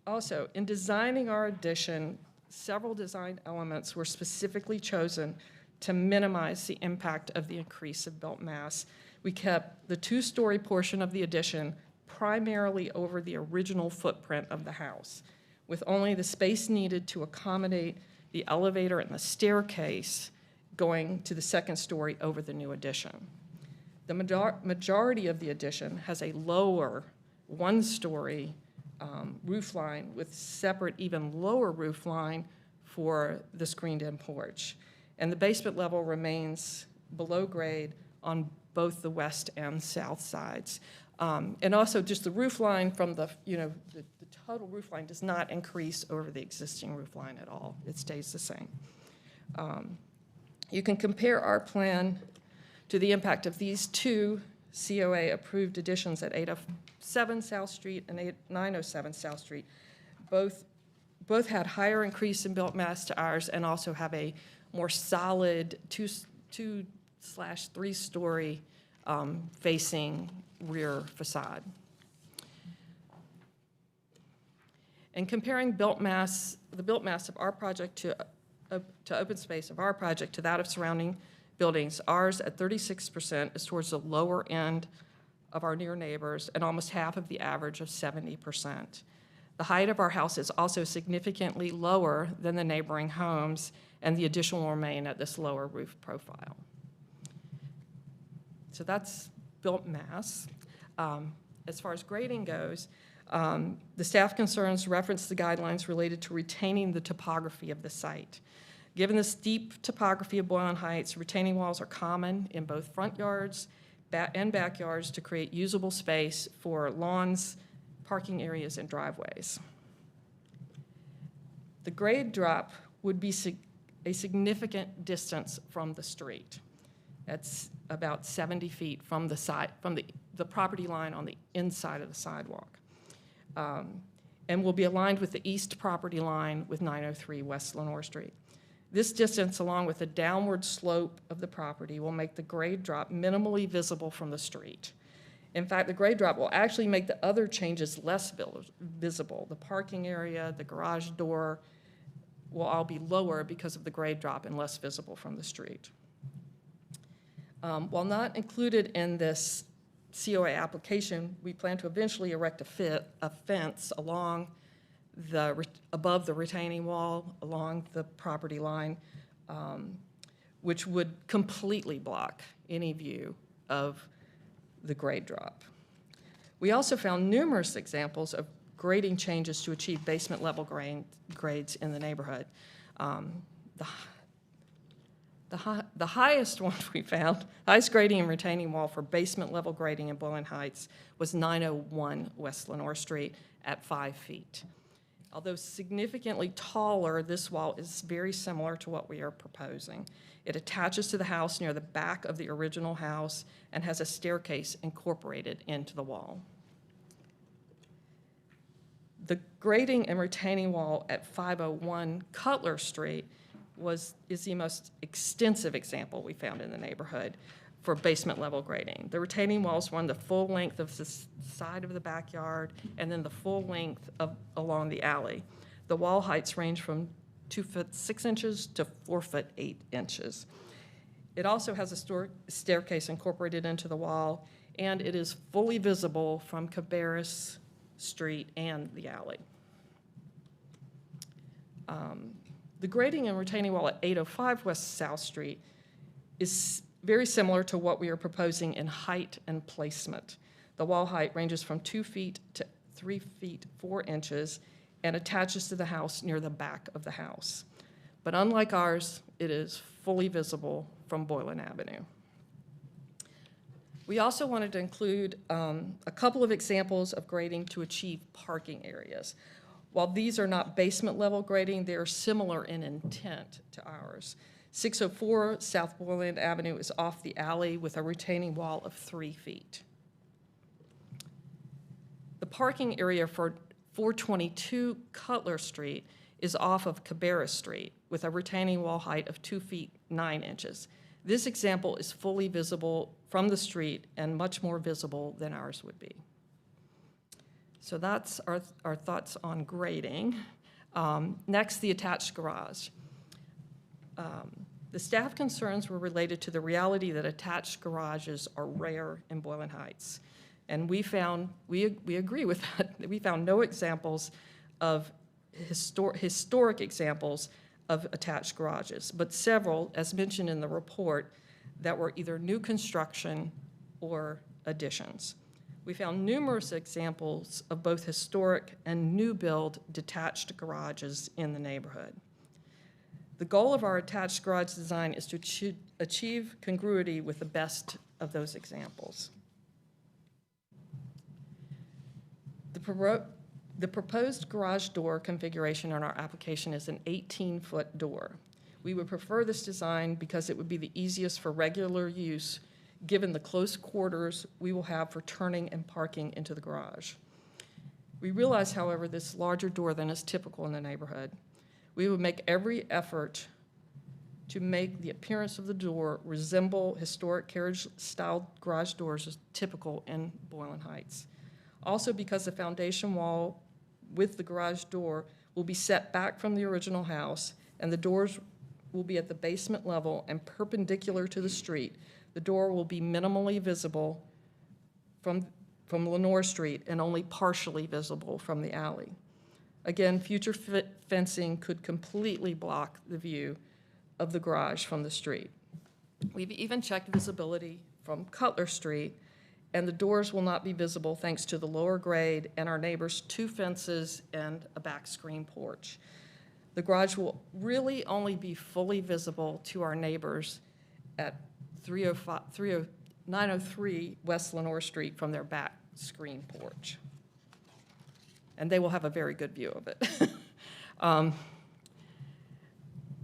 Also, in designing our addition, several design elements were specifically chosen to minimize the impact of the increase of built mass. We kept the 2-story portion of the addition primarily over the original footprint of the house, with only the space needed to accommodate the elevator and the staircase going to the 2nd story over the new addition. The majority of the addition has a lower 1-story roof line with separate, even lower roof line for the screened-in porch. And the basement level remains below grade on both the west and south sides. And also just the roof line from the total roof line does not increase over the existing roof line at all. It stays the same. You can compare our plan to the impact of these 2 COA-approved additions at 807 South Street and 907 South Street. Both had higher increase in built mass to ours and also have a more solid 2/3-story facing rear facade. And comparing the built mass of our project to open space of our project to that of surrounding buildings, ours at 36% is towards the lower end of our near neighbors and almost half of the average of 70%. The height of our house is also significantly lower than the neighboring homes, and the addition will remain at this lower roof profile. So that's built mass. As far as grading goes, the staff concerns reference the guidelines related to retaining the topography of the site. Given the steep topography of Boylan Heights, retaining walls are common in both front yards and backyards to create usable space for lawns, parking areas, and driveways. The grade drop would be a significant distance from the street. That's about 70 feet from the property line on the inside of the sidewalk. and will be aligned with the east property line with 903 West Lenore Street. This distance, along with the downward slope of the property, will make the grade drop minimally visible from the street. In fact, the grade drop will actually make the other changes less visible. The parking area, the garage door will all be lower because of the grade drop and less visible from the street. While not included in this COA application, we plan to eventually erect a fence along above the retaining wall along the property line, which would completely block any view of the grade drop. We also found numerous examples of grading changes to achieve basement level grades in the neighborhood. The highest one we found, highest grading and retaining wall for basement level grading in Boylan Heights was 901 West Lenore Street at 5 feet. Although significantly taller, this wall is very similar to what we are proposing. It attaches to the house near the back of the original house and has a staircase incorporated into the wall. The grading and retaining wall at 501 Cutler Street is the most extensive example we found in the neighborhood for basement level grading. The retaining walls run the full length of the side of the backyard and then the full length along the alley. The wall heights range from 2 foot 6 inches to 4 foot 8 inches. It also has a staircase incorporated into the wall, and it is fully visible from Cabarrus Street and the alley. The grading and retaining wall at 805 West South Street is very similar to what we are proposing in height and placement. The wall height ranges from 2 feet to 3 feet 4 inches and attaches to the house near the back of the house. But unlike ours, it is fully visible from Boylan Avenue. We also wanted to include a couple of examples of grading to achieve parking areas. While these are not basement level grading, they are similar in intent to ours. 604 South Boylan Avenue is off the alley with a retaining wall of 3 feet. The parking area for 422 Cutler Street is off of Cabarrus Street with a retaining wall height of 2 feet 9 inches. This example is fully visible from the street and much more visible than ours would be. So that's our thoughts on grading. Next, the attached garage. The staff concerns were related to the reality that attached garages are rare in Boylan Heights. And we agree with that. We found no examples of historic examples of attached garages, but several, as mentioned in the report, that were either new construction or additions. We found numerous examples of both historic and new build detached garages in the neighborhood. The goal of our attached garage design is to achieve congruity with the best of those examples. The proposed garage door configuration on our application is an 18-foot door. We would prefer this design because it would be the easiest for regular use given the close quarters we will have for turning and parking into the garage. We realize, however, this larger door than is typical in the neighborhood. We would make every effort to make the appearance of the door resemble historic carriage-style garage doors as typical in Boylan Heights. Also, because the foundation wall with the garage door will be set back from the original house and the doors will be at the basement level and perpendicular to the street, the door will be minimally visible from Lenore Street and only partially visible from the alley. Again, future fencing could completely block the view of the garage from the street. We've even checked visibility from Cutler Street, and the doors will not be visible thanks to the lower grade and our neighbor's 2 fences and a back screen porch. The garage will really only be fully visible to our neighbors at 903 West Lenore Street from their back screen porch. And they will have a very good view of it.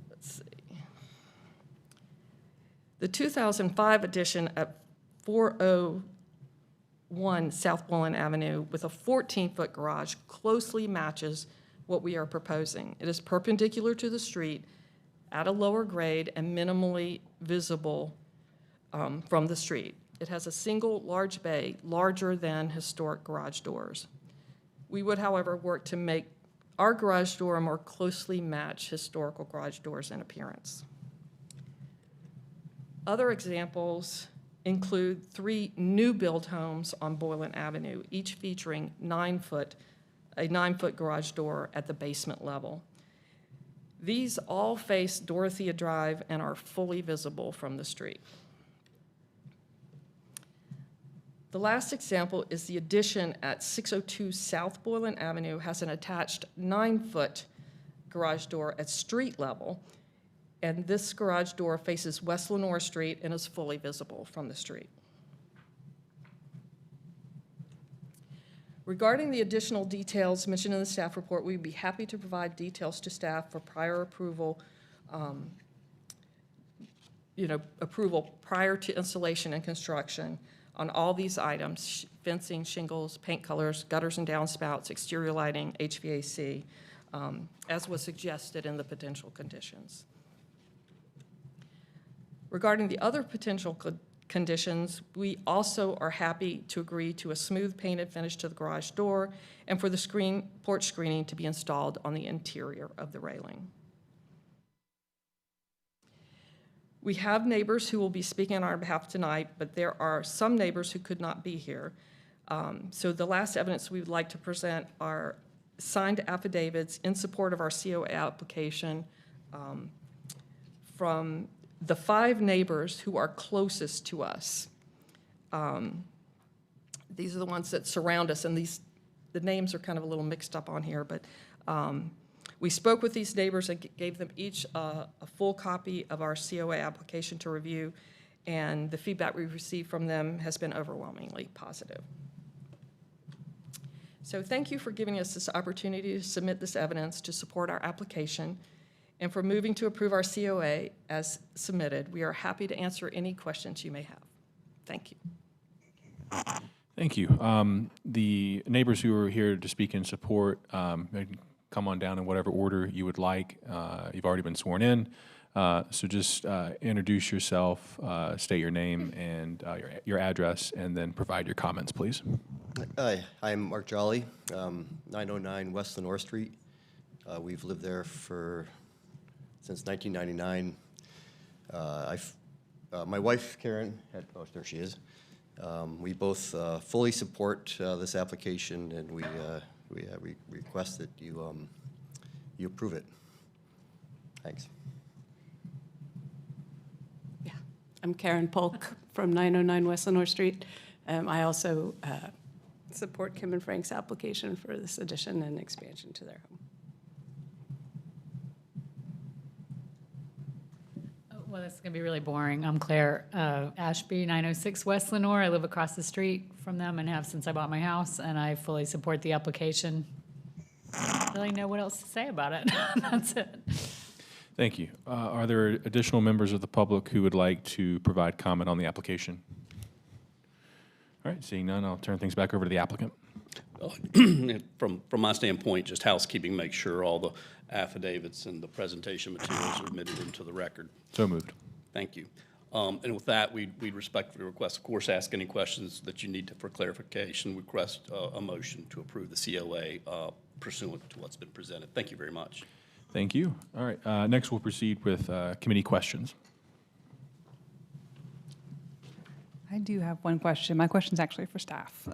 Let's see. The 2005 addition at 40 1 South Bullen Avenue with a 14-foot garage closely matches what we are proposing. It is perpendicular to the street at a lower grade and minimally visible from the street. It has a single large bay, larger than historic garage doors. We would, however, work to make our garage door more closely match historical garage doors in appearance. Other examples include 3 new build homes on Boylan Avenue, each featuring a 9-foot garage door at the basement level. These all face Dorothea Drive and are fully visible from the street. The last example is the addition at 602 South Boylan Avenue has an attached 9-foot garage door at street level, and this garage door faces West Lenore Street and is fully visible from the street. Regarding the additional details mentioned in the staff report, we'd be happy to provide details to staff for prior approval, approval prior to installation and construction on all these items: fencing, shingles, paint colors, gutters and downspouts, exterior lighting, HVAC, as was suggested in the potential conditions. Regarding the other potential conditions, we also are happy to agree to a smooth painted finish to the garage door and for the porch screening to be installed on the interior of the railing. We have neighbors who will be speaking on our behalf tonight, but there are some neighbors who could not be here. So the last evidence we would like to present are signed affidavits in support of our COA application from the 5 neighbors who are closest to us. These are the ones that surround us, and the names are kind of a little mixed up on here, but we spoke with these neighbors and gave them each a full copy of our COA application to review, and the feedback we received from them has been overwhelmingly positive. So thank you for giving us this opportunity to submit this evidence to support our application and for moving to approve our COA as submitted. We are happy to answer any questions you may have. Thank you. Thank you. The neighbors who are here to speak in support, come on down in whatever order you would like. You've already been sworn in, so just introduce yourself, state your name and your address, and then provide your comments, please. Hi, I'm Mark Jolly, 909 West Lenore Street. We've lived there since 1999. My wife, Karen, there she is. We both fully support this application, and we request that you approve it. Thanks. Yeah, I'm Karen Polk from 909 West Lenore Street. I also support Kim and Frank's application for this addition and expansion to their home. Well, this is going to be really boring. I'm Claire Ashby, 906 West Lenore. I live across the street from them and have since I bought my house, and I fully support the application. I don't really know what else to say about it. That's it. Thank you. Are there additional members of the public who would like to provide comment on the application? All right, seeing none, I'll turn things back over to the applicant. From my standpoint, just housekeeping, make sure all the affidavits and the presentation materials are admitted into the record. So moved. Thank you. And with that, we'd respectfully request, of course, ask any questions that you need for clarification. We request a motion to approve the COA pursuant to what's been presented. Thank you very much. Thank you. All right, next we'll proceed with committee questions. I do have one question. My question is actually for staff.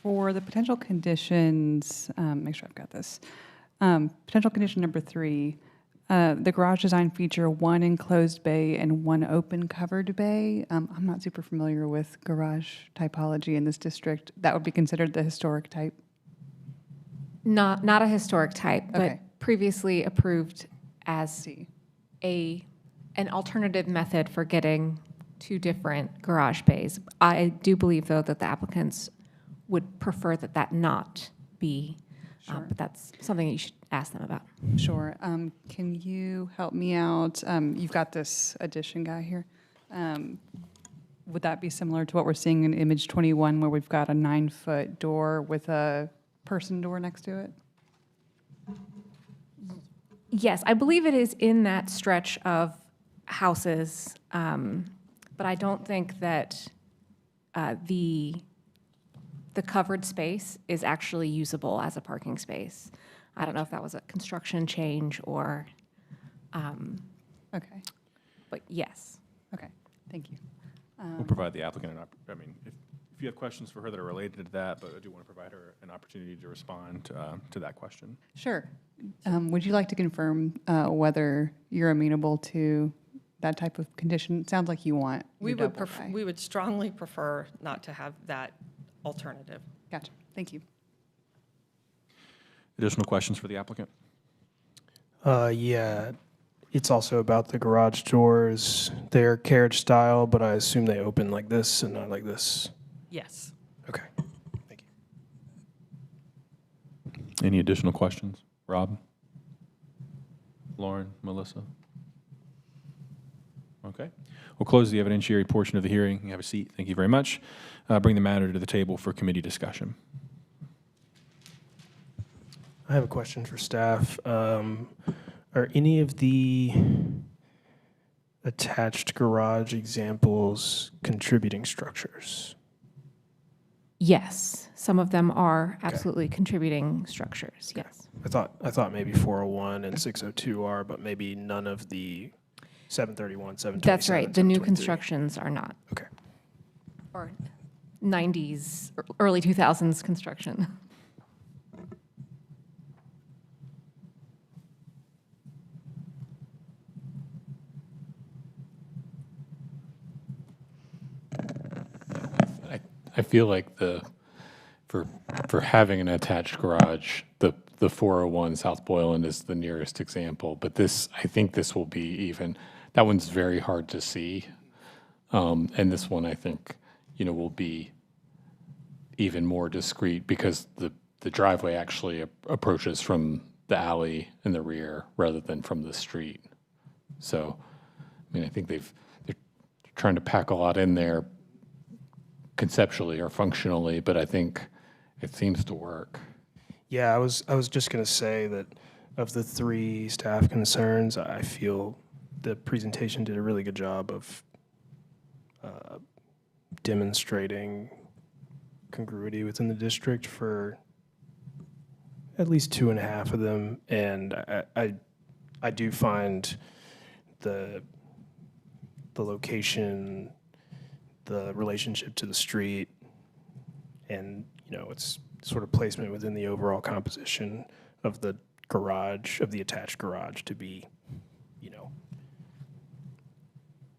For the potential conditions, make sure I've got this. Potential condition number 3, the garage design feature 1 enclosed bay and 1 open covered bay. I'm not super familiar with garage typology in this district. That would be considered the historic type? Not a historic type, but Okay. previously approved as an alternative method for getting 2 different garage bays. I do believe, though, that the applicants would prefer that not be, but that's something you should ask them about. Sure. Can you help me out? You've got this addition guy here. would that be similar to what we're seeing in image 21, where we've got a 9-foot door with a person door next to it? Yes, I believe it is in that stretch of houses, but I don't think that the covered space is actually usable as a parking space. I don't know if that was a construction change or, Okay, but yes. okay, thank you. We'll provide the applicant I mean, if you have questions for her that are related to that, but I do want to provide her an opportunity to respond to that question. Sure. Would you like to confirm whether you're amenable to that type of condition? It sounds like you want. We would strongly prefer not to have that alternative. Gotcha. Thank you. Additional questions for the applicant? Yeah, it's also about the garage doors. They're carriage style, but I assume they open like this and not like this. Yes. Okay. Any additional questions? Rob? Lauren? Melissa? Okay. We'll close the evidentiary portion of the hearing. You have a seat. Thank you very much. Bring the matter to the table for committee discussion. I have a question for staff. Are any of the attached garage examples contributing structures? Yes, some of them are absolutely contributing structures, yes. I thought maybe 401 and 602 are, but maybe none of the 731, 727. That's right, the new 723. constructions are not. Okay. Or 90s, early 2000s construction. I feel like for having an attached garage, the 401 South Boylan is the nearest example, but I think this will be even, that one's very hard to see. And this one, I think, will be even more discreet because the driveway actually approaches from the alley in the rear rather than from the street. So, I mean, I think they're trying to pack a lot in there conceptually or functionally, but I think it seems to work. Yeah, I was just going to say that of the 3 staff concerns, I feel the presentation did a really good job of demonstrating congruity within the district for at least 2.5 of them, and I do find the location, the relationship to the street, and its sort of placement within the overall composition of the garage, of the attached garage, to be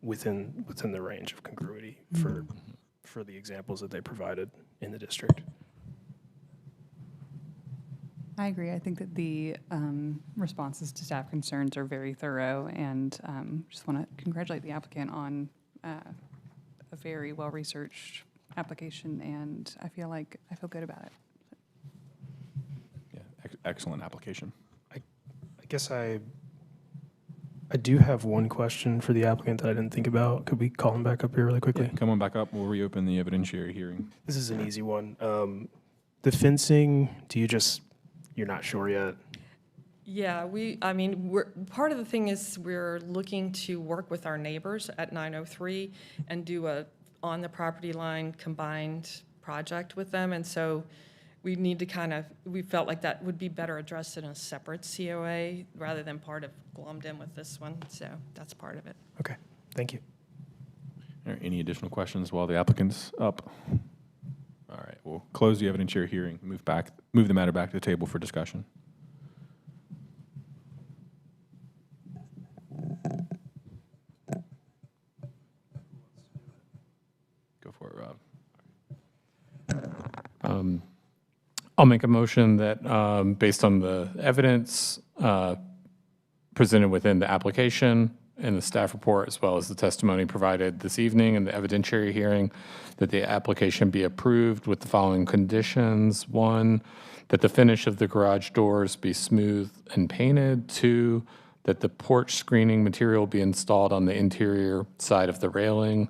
within the range of congruity for the examples that they provided in the district. I agree. I think that the responses to staff concerns are very thorough, and just want to congratulate the applicant on a very well-researched application, and I feel good about it. Yeah, excellent application. I guess I do have one question for the applicant that I didn't think about. Could we call him back up here really quickly? Yeah, come on back up. We'll reopen the evidentiary hearing. This is an easy one. The fencing, you're not sure yet? Yeah, part of the thing is we're looking to work with our neighbors at 903 and do a on the property line combined project with them. And so we need to we felt like that would be better addressed in a separate COA rather than part of glommed in with this one. So that's part of it. Okay, thank you. All right, any additional questions while the applicant's up? All right, we'll close the evidentiary hearing, move the matter back to the table for discussion. Go for it, Rob. I'll make a motion that based on the evidence presented within the application and the staff report, as well as the testimony provided this evening in the evidentiary hearing, that the application be approved with the following conditions. 1, that the finish of the garage doors be smooth and painted. 2, that the porch screening material be installed on the interior side of the railing.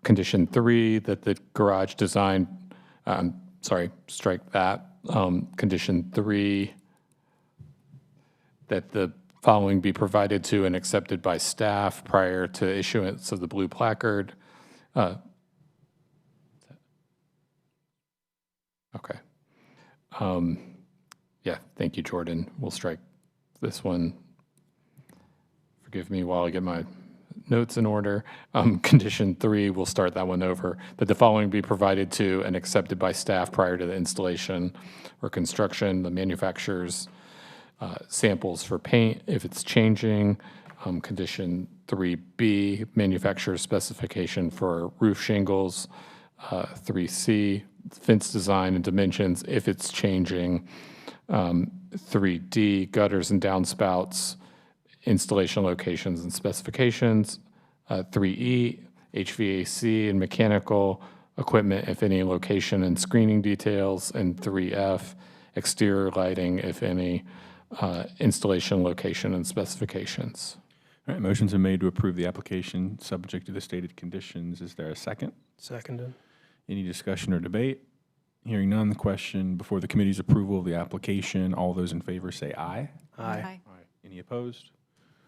Condition 3, that the garage design, strike that. Condition 3, that the following be provided to and accepted by staff prior to issuance of the blue placard. Okay. Yeah, thank you, Jordan. We'll strike this one. Forgive me while I get my notes in order. Condition 3, we'll start that one over. That the following be provided to and accepted by staff prior to the installation or construction, the manufacturer's samples for paint if it's changing. Condition 3B, manufacturer's specification for roof shingles. 3C, fence design and dimensions if it's changing. 3D, gutters and downspouts, installation locations and specifications. 3E, HVAC and mechanical equipment, if any, location and screening details. And 3F, exterior lighting, if any, installation, location, and specifications. All right, motions are made to approve the application subject to the stated conditions. Is there a second? Seconded. Any discussion or debate? Hearing none, the question before the committee's approval of the application. All those in favor say aye. Aye. Any opposed?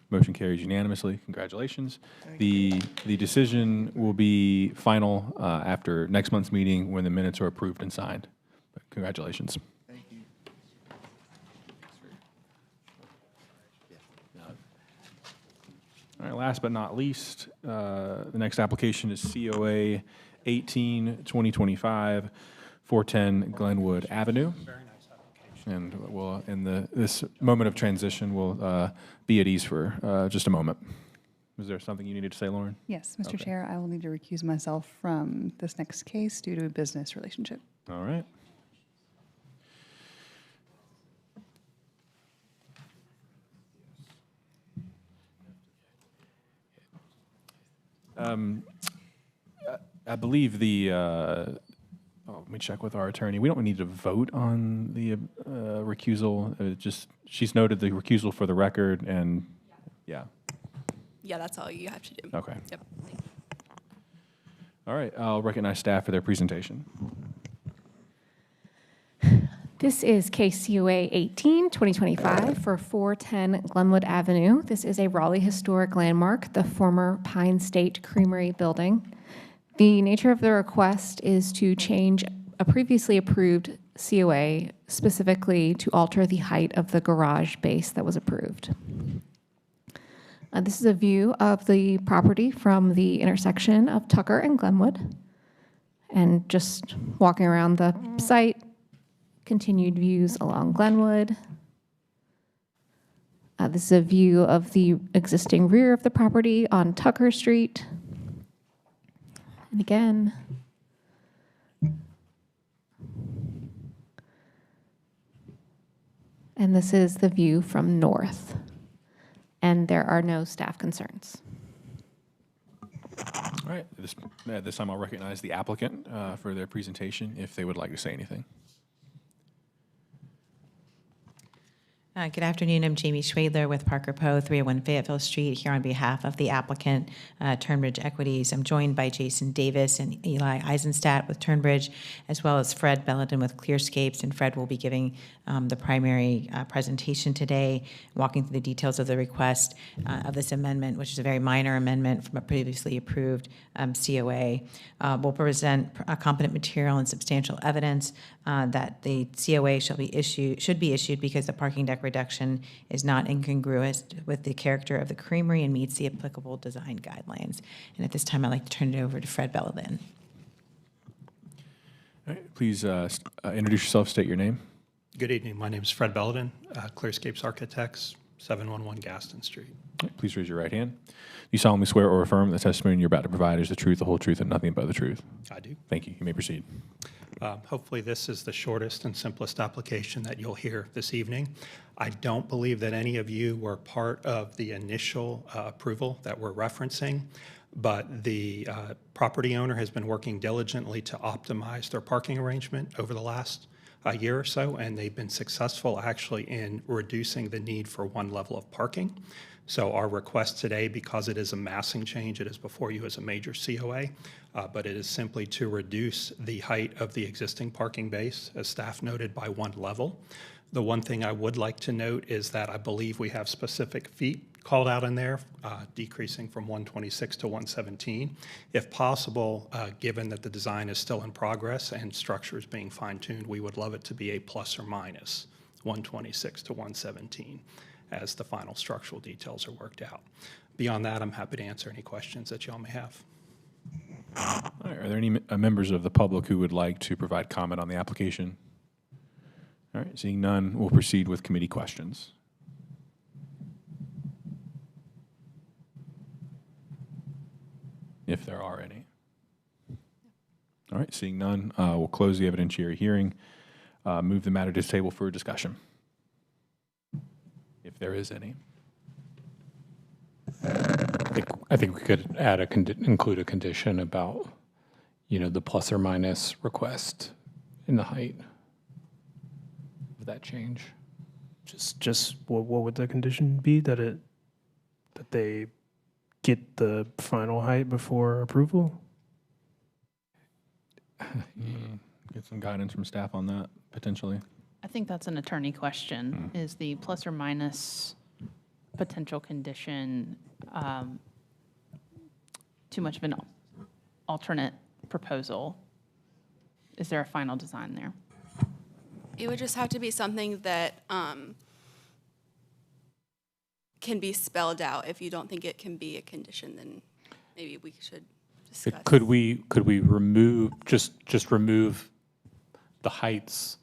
Motion carries unanimously. Congratulations. The decision will be final after next month's meeting when the minutes are approved and signed. But congratulations. Thank you. All right, last but not least, the next application is COA 18-2025, 410 Glenwood Avenue. Very nice application. And we'll, in this moment of transition, we'll be at ease for just a moment. Was there something you needed to say, Lauren? Yes, Mr. Okay. Chair, I will need to recuse myself from this next case due to a business relationship. All right. I believe let me check with our attorney. We don't need to vote on the recusal. She's noted the recusal for the record, and yeah. Yeah, that's all you have to do. Okay. Yep. All right, I'll recognize staff for their presentation. This is case COA 18-2025 for 410 Glenwood Avenue. This is a Raleigh historic landmark, the former Pine State Creamery building. The nature of the request is to change a previously approved COA, specifically to alter the height of the garage base that was approved. This is a view of the property from the intersection of Tucker and Glenwood. And just walking around the site, continued views along Glenwood. This is a view of the existing rear of the property on Tucker Street. And again, and this is the view from north. And there are no staff concerns. All right, at this time I'll recognize the applicant for their presentation if they would like to say anything. Good afternoon. I'm Jamie Schwadler with Parker Poe, 301 Fayetteville Street, here on behalf of the applicant, Turnbridge Equities. I'm joined by Jason Davis and Eli Eisenstadt with Turnbridge, as well as Fred Belladin with Clearscapes. And Fred will be giving the primary presentation today, walking through the details of the request of this amendment, which is a very minor amendment from a previously approved COA. We'll present competent material and substantial evidence that the COA should be issued because the parking deck reduction is not incongruous with the character of the creamery and meets the applicable design guidelines. And at this time, I'd like to turn it over to Fred Belladin. All right, please introduce yourself, state your name. Good evening. My name is Fred Belladin, Clearscapes Architects, 711 Gaston Street. All right, please raise your right hand. Do you solemnly swear or affirm the testimony you're about to provide is the truth, the whole truth, and nothing but the truth? I do. Thank you. You may proceed. Hopefully this is the shortest and simplest application that you'll hear this evening. I don't believe that any of you were part of the initial approval that we're referencing, but the property owner has been working diligently to optimize their parking arrangement over the last year or so, and they've been successful actually in reducing the need for one level of parking. So our request today, because it is a massing change, it is before you as a major COA, but it is simply to reduce the height of the existing parking base, as staff noted, by 1 level. The one thing I would like to note is that I believe we have specific feet called out in there, decreasing from 126 to 117. If possible, given that the design is still in progress and structure is being fine-tuned, we would love it to be a plus or minus 126 to 117 as the final structural details are worked out. Beyond that, I'm happy to answer any questions that y'all may have. All right, are there any members of the public who would like to provide comment on the application? All right, seeing none, we'll proceed with committee questions. If there are any. All right, seeing none, we'll close the evidentiary hearing, move the matter to the table for discussion, if there is any. I think we could add include a condition about, the plus or minus request in the height of that change. Just what would the condition be? That they get the final height before approval? Get some guidance from staff on that, potentially. I think that's an attorney question. Is the plus or minus potential condition too much of an alternate proposal? Is there a final design there? It would just have to be something that can be spelled out. If you don't think it can be a condition, then maybe we should discuss. Could we remove, just remove the heights?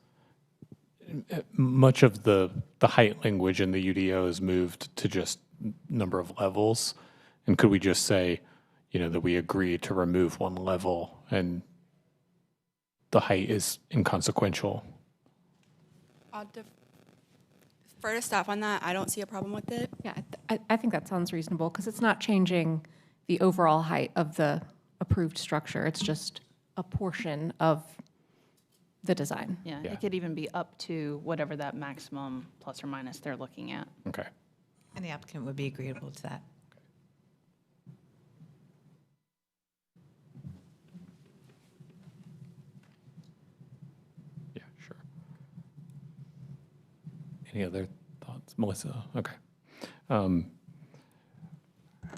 Much of the height language in the UDO is moved to just number of levels. And could we just say, that we agree to remove 1 level and the height is inconsequential? I'll defer to staff on that. I don't see a problem with it. Yeah, I think that sounds reasonable because it's not changing the overall height of the approved structure. It's just a portion of the design. Yeah, it could even be up to whatever that maximum plus or minus they're looking at. Okay. And the applicant would be agreeable to that. Yeah, sure. Any other thoughts? Melissa? Okay. I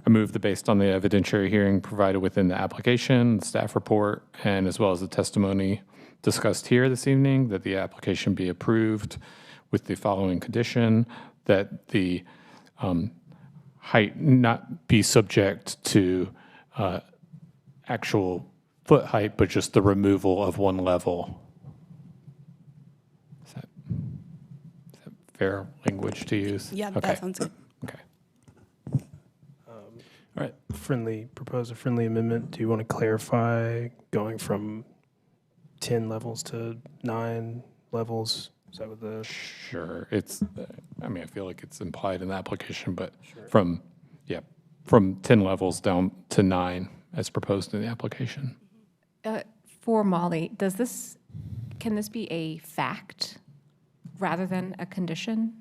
move that based on the evidentiary hearing provided within the application, the staff report, and as well as the testimony discussed here this evening, that the application be approved with the following condition, that the height not be subject to actual foot height, but just the removal of 1 level. Is that fair language to use? Yeah, okay. That sounds good. Okay. All right. Propose a friendly amendment. Do you want to clarify going from 10 levels to 9 levels? Is that what the... Sure. It's, I feel like it's implied in the application, but from 10 levels down to 9 as proposed in the application. For Molly, can this be a fact rather than a condition?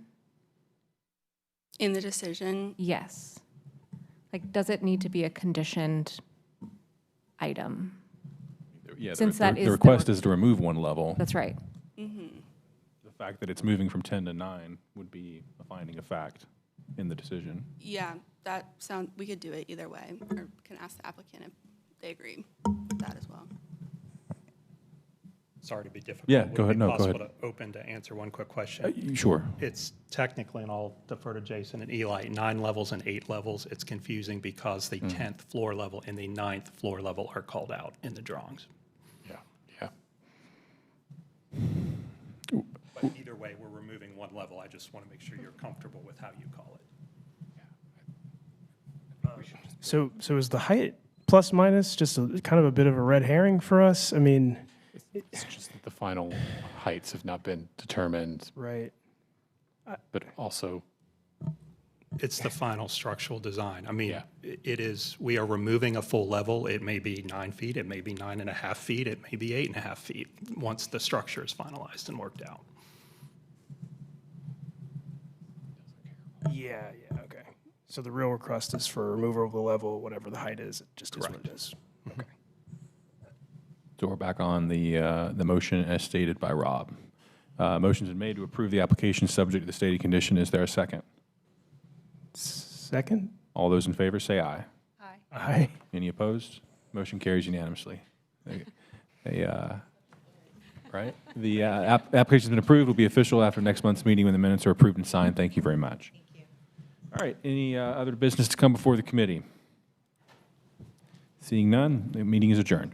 In the decision? Yes. Like, does it need to be a conditioned item? Yeah, Since the request is to remove 1 level. That's right. Mm-hmm. The fact that it's moving from 10 to 9 would be a finding of fact in the decision. Yeah, we could do it either way, or can ask the applicant if they agree with that as well. Sorry to be difficult. Yeah, go ahead. No, go ahead. Would it be possible to open to answer one quick question? Sure. It's technically, and I'll defer to Jason and Eli, 9 levels and 8 levels. It's confusing because the 10th floor level and the 9th floor level are called out in the drawings. Yeah. But either way, we're removing 1 level. I just want to make sure you're comfortable with how you call it. So is the height plus minus just kind of a bit of a red herring for us? It's just that the final heights have not been determined. Right. But also, it's the final structural design. It is, we are removing a full level. It may be 9 feet, it may be 9.5 feet, it may be 8.5 feet once the structure is finalized and worked out. Yeah, okay. So the real request is for removal of the level, whatever the height is, it just is what it is. So we're back on the motion as stated by Rob. Motion's been made to approve the application subject to the stated condition. Is there a second? Second? All those in favor say aye. Aye. Aye. Any opposed? Motion carries unanimously. Right? The application's been approved, will be official after next month's meeting when the minutes are approved and signed. Thank you very much. Thank you. All right, any other business to come before the committee? Seeing none, the meeting is adjourned.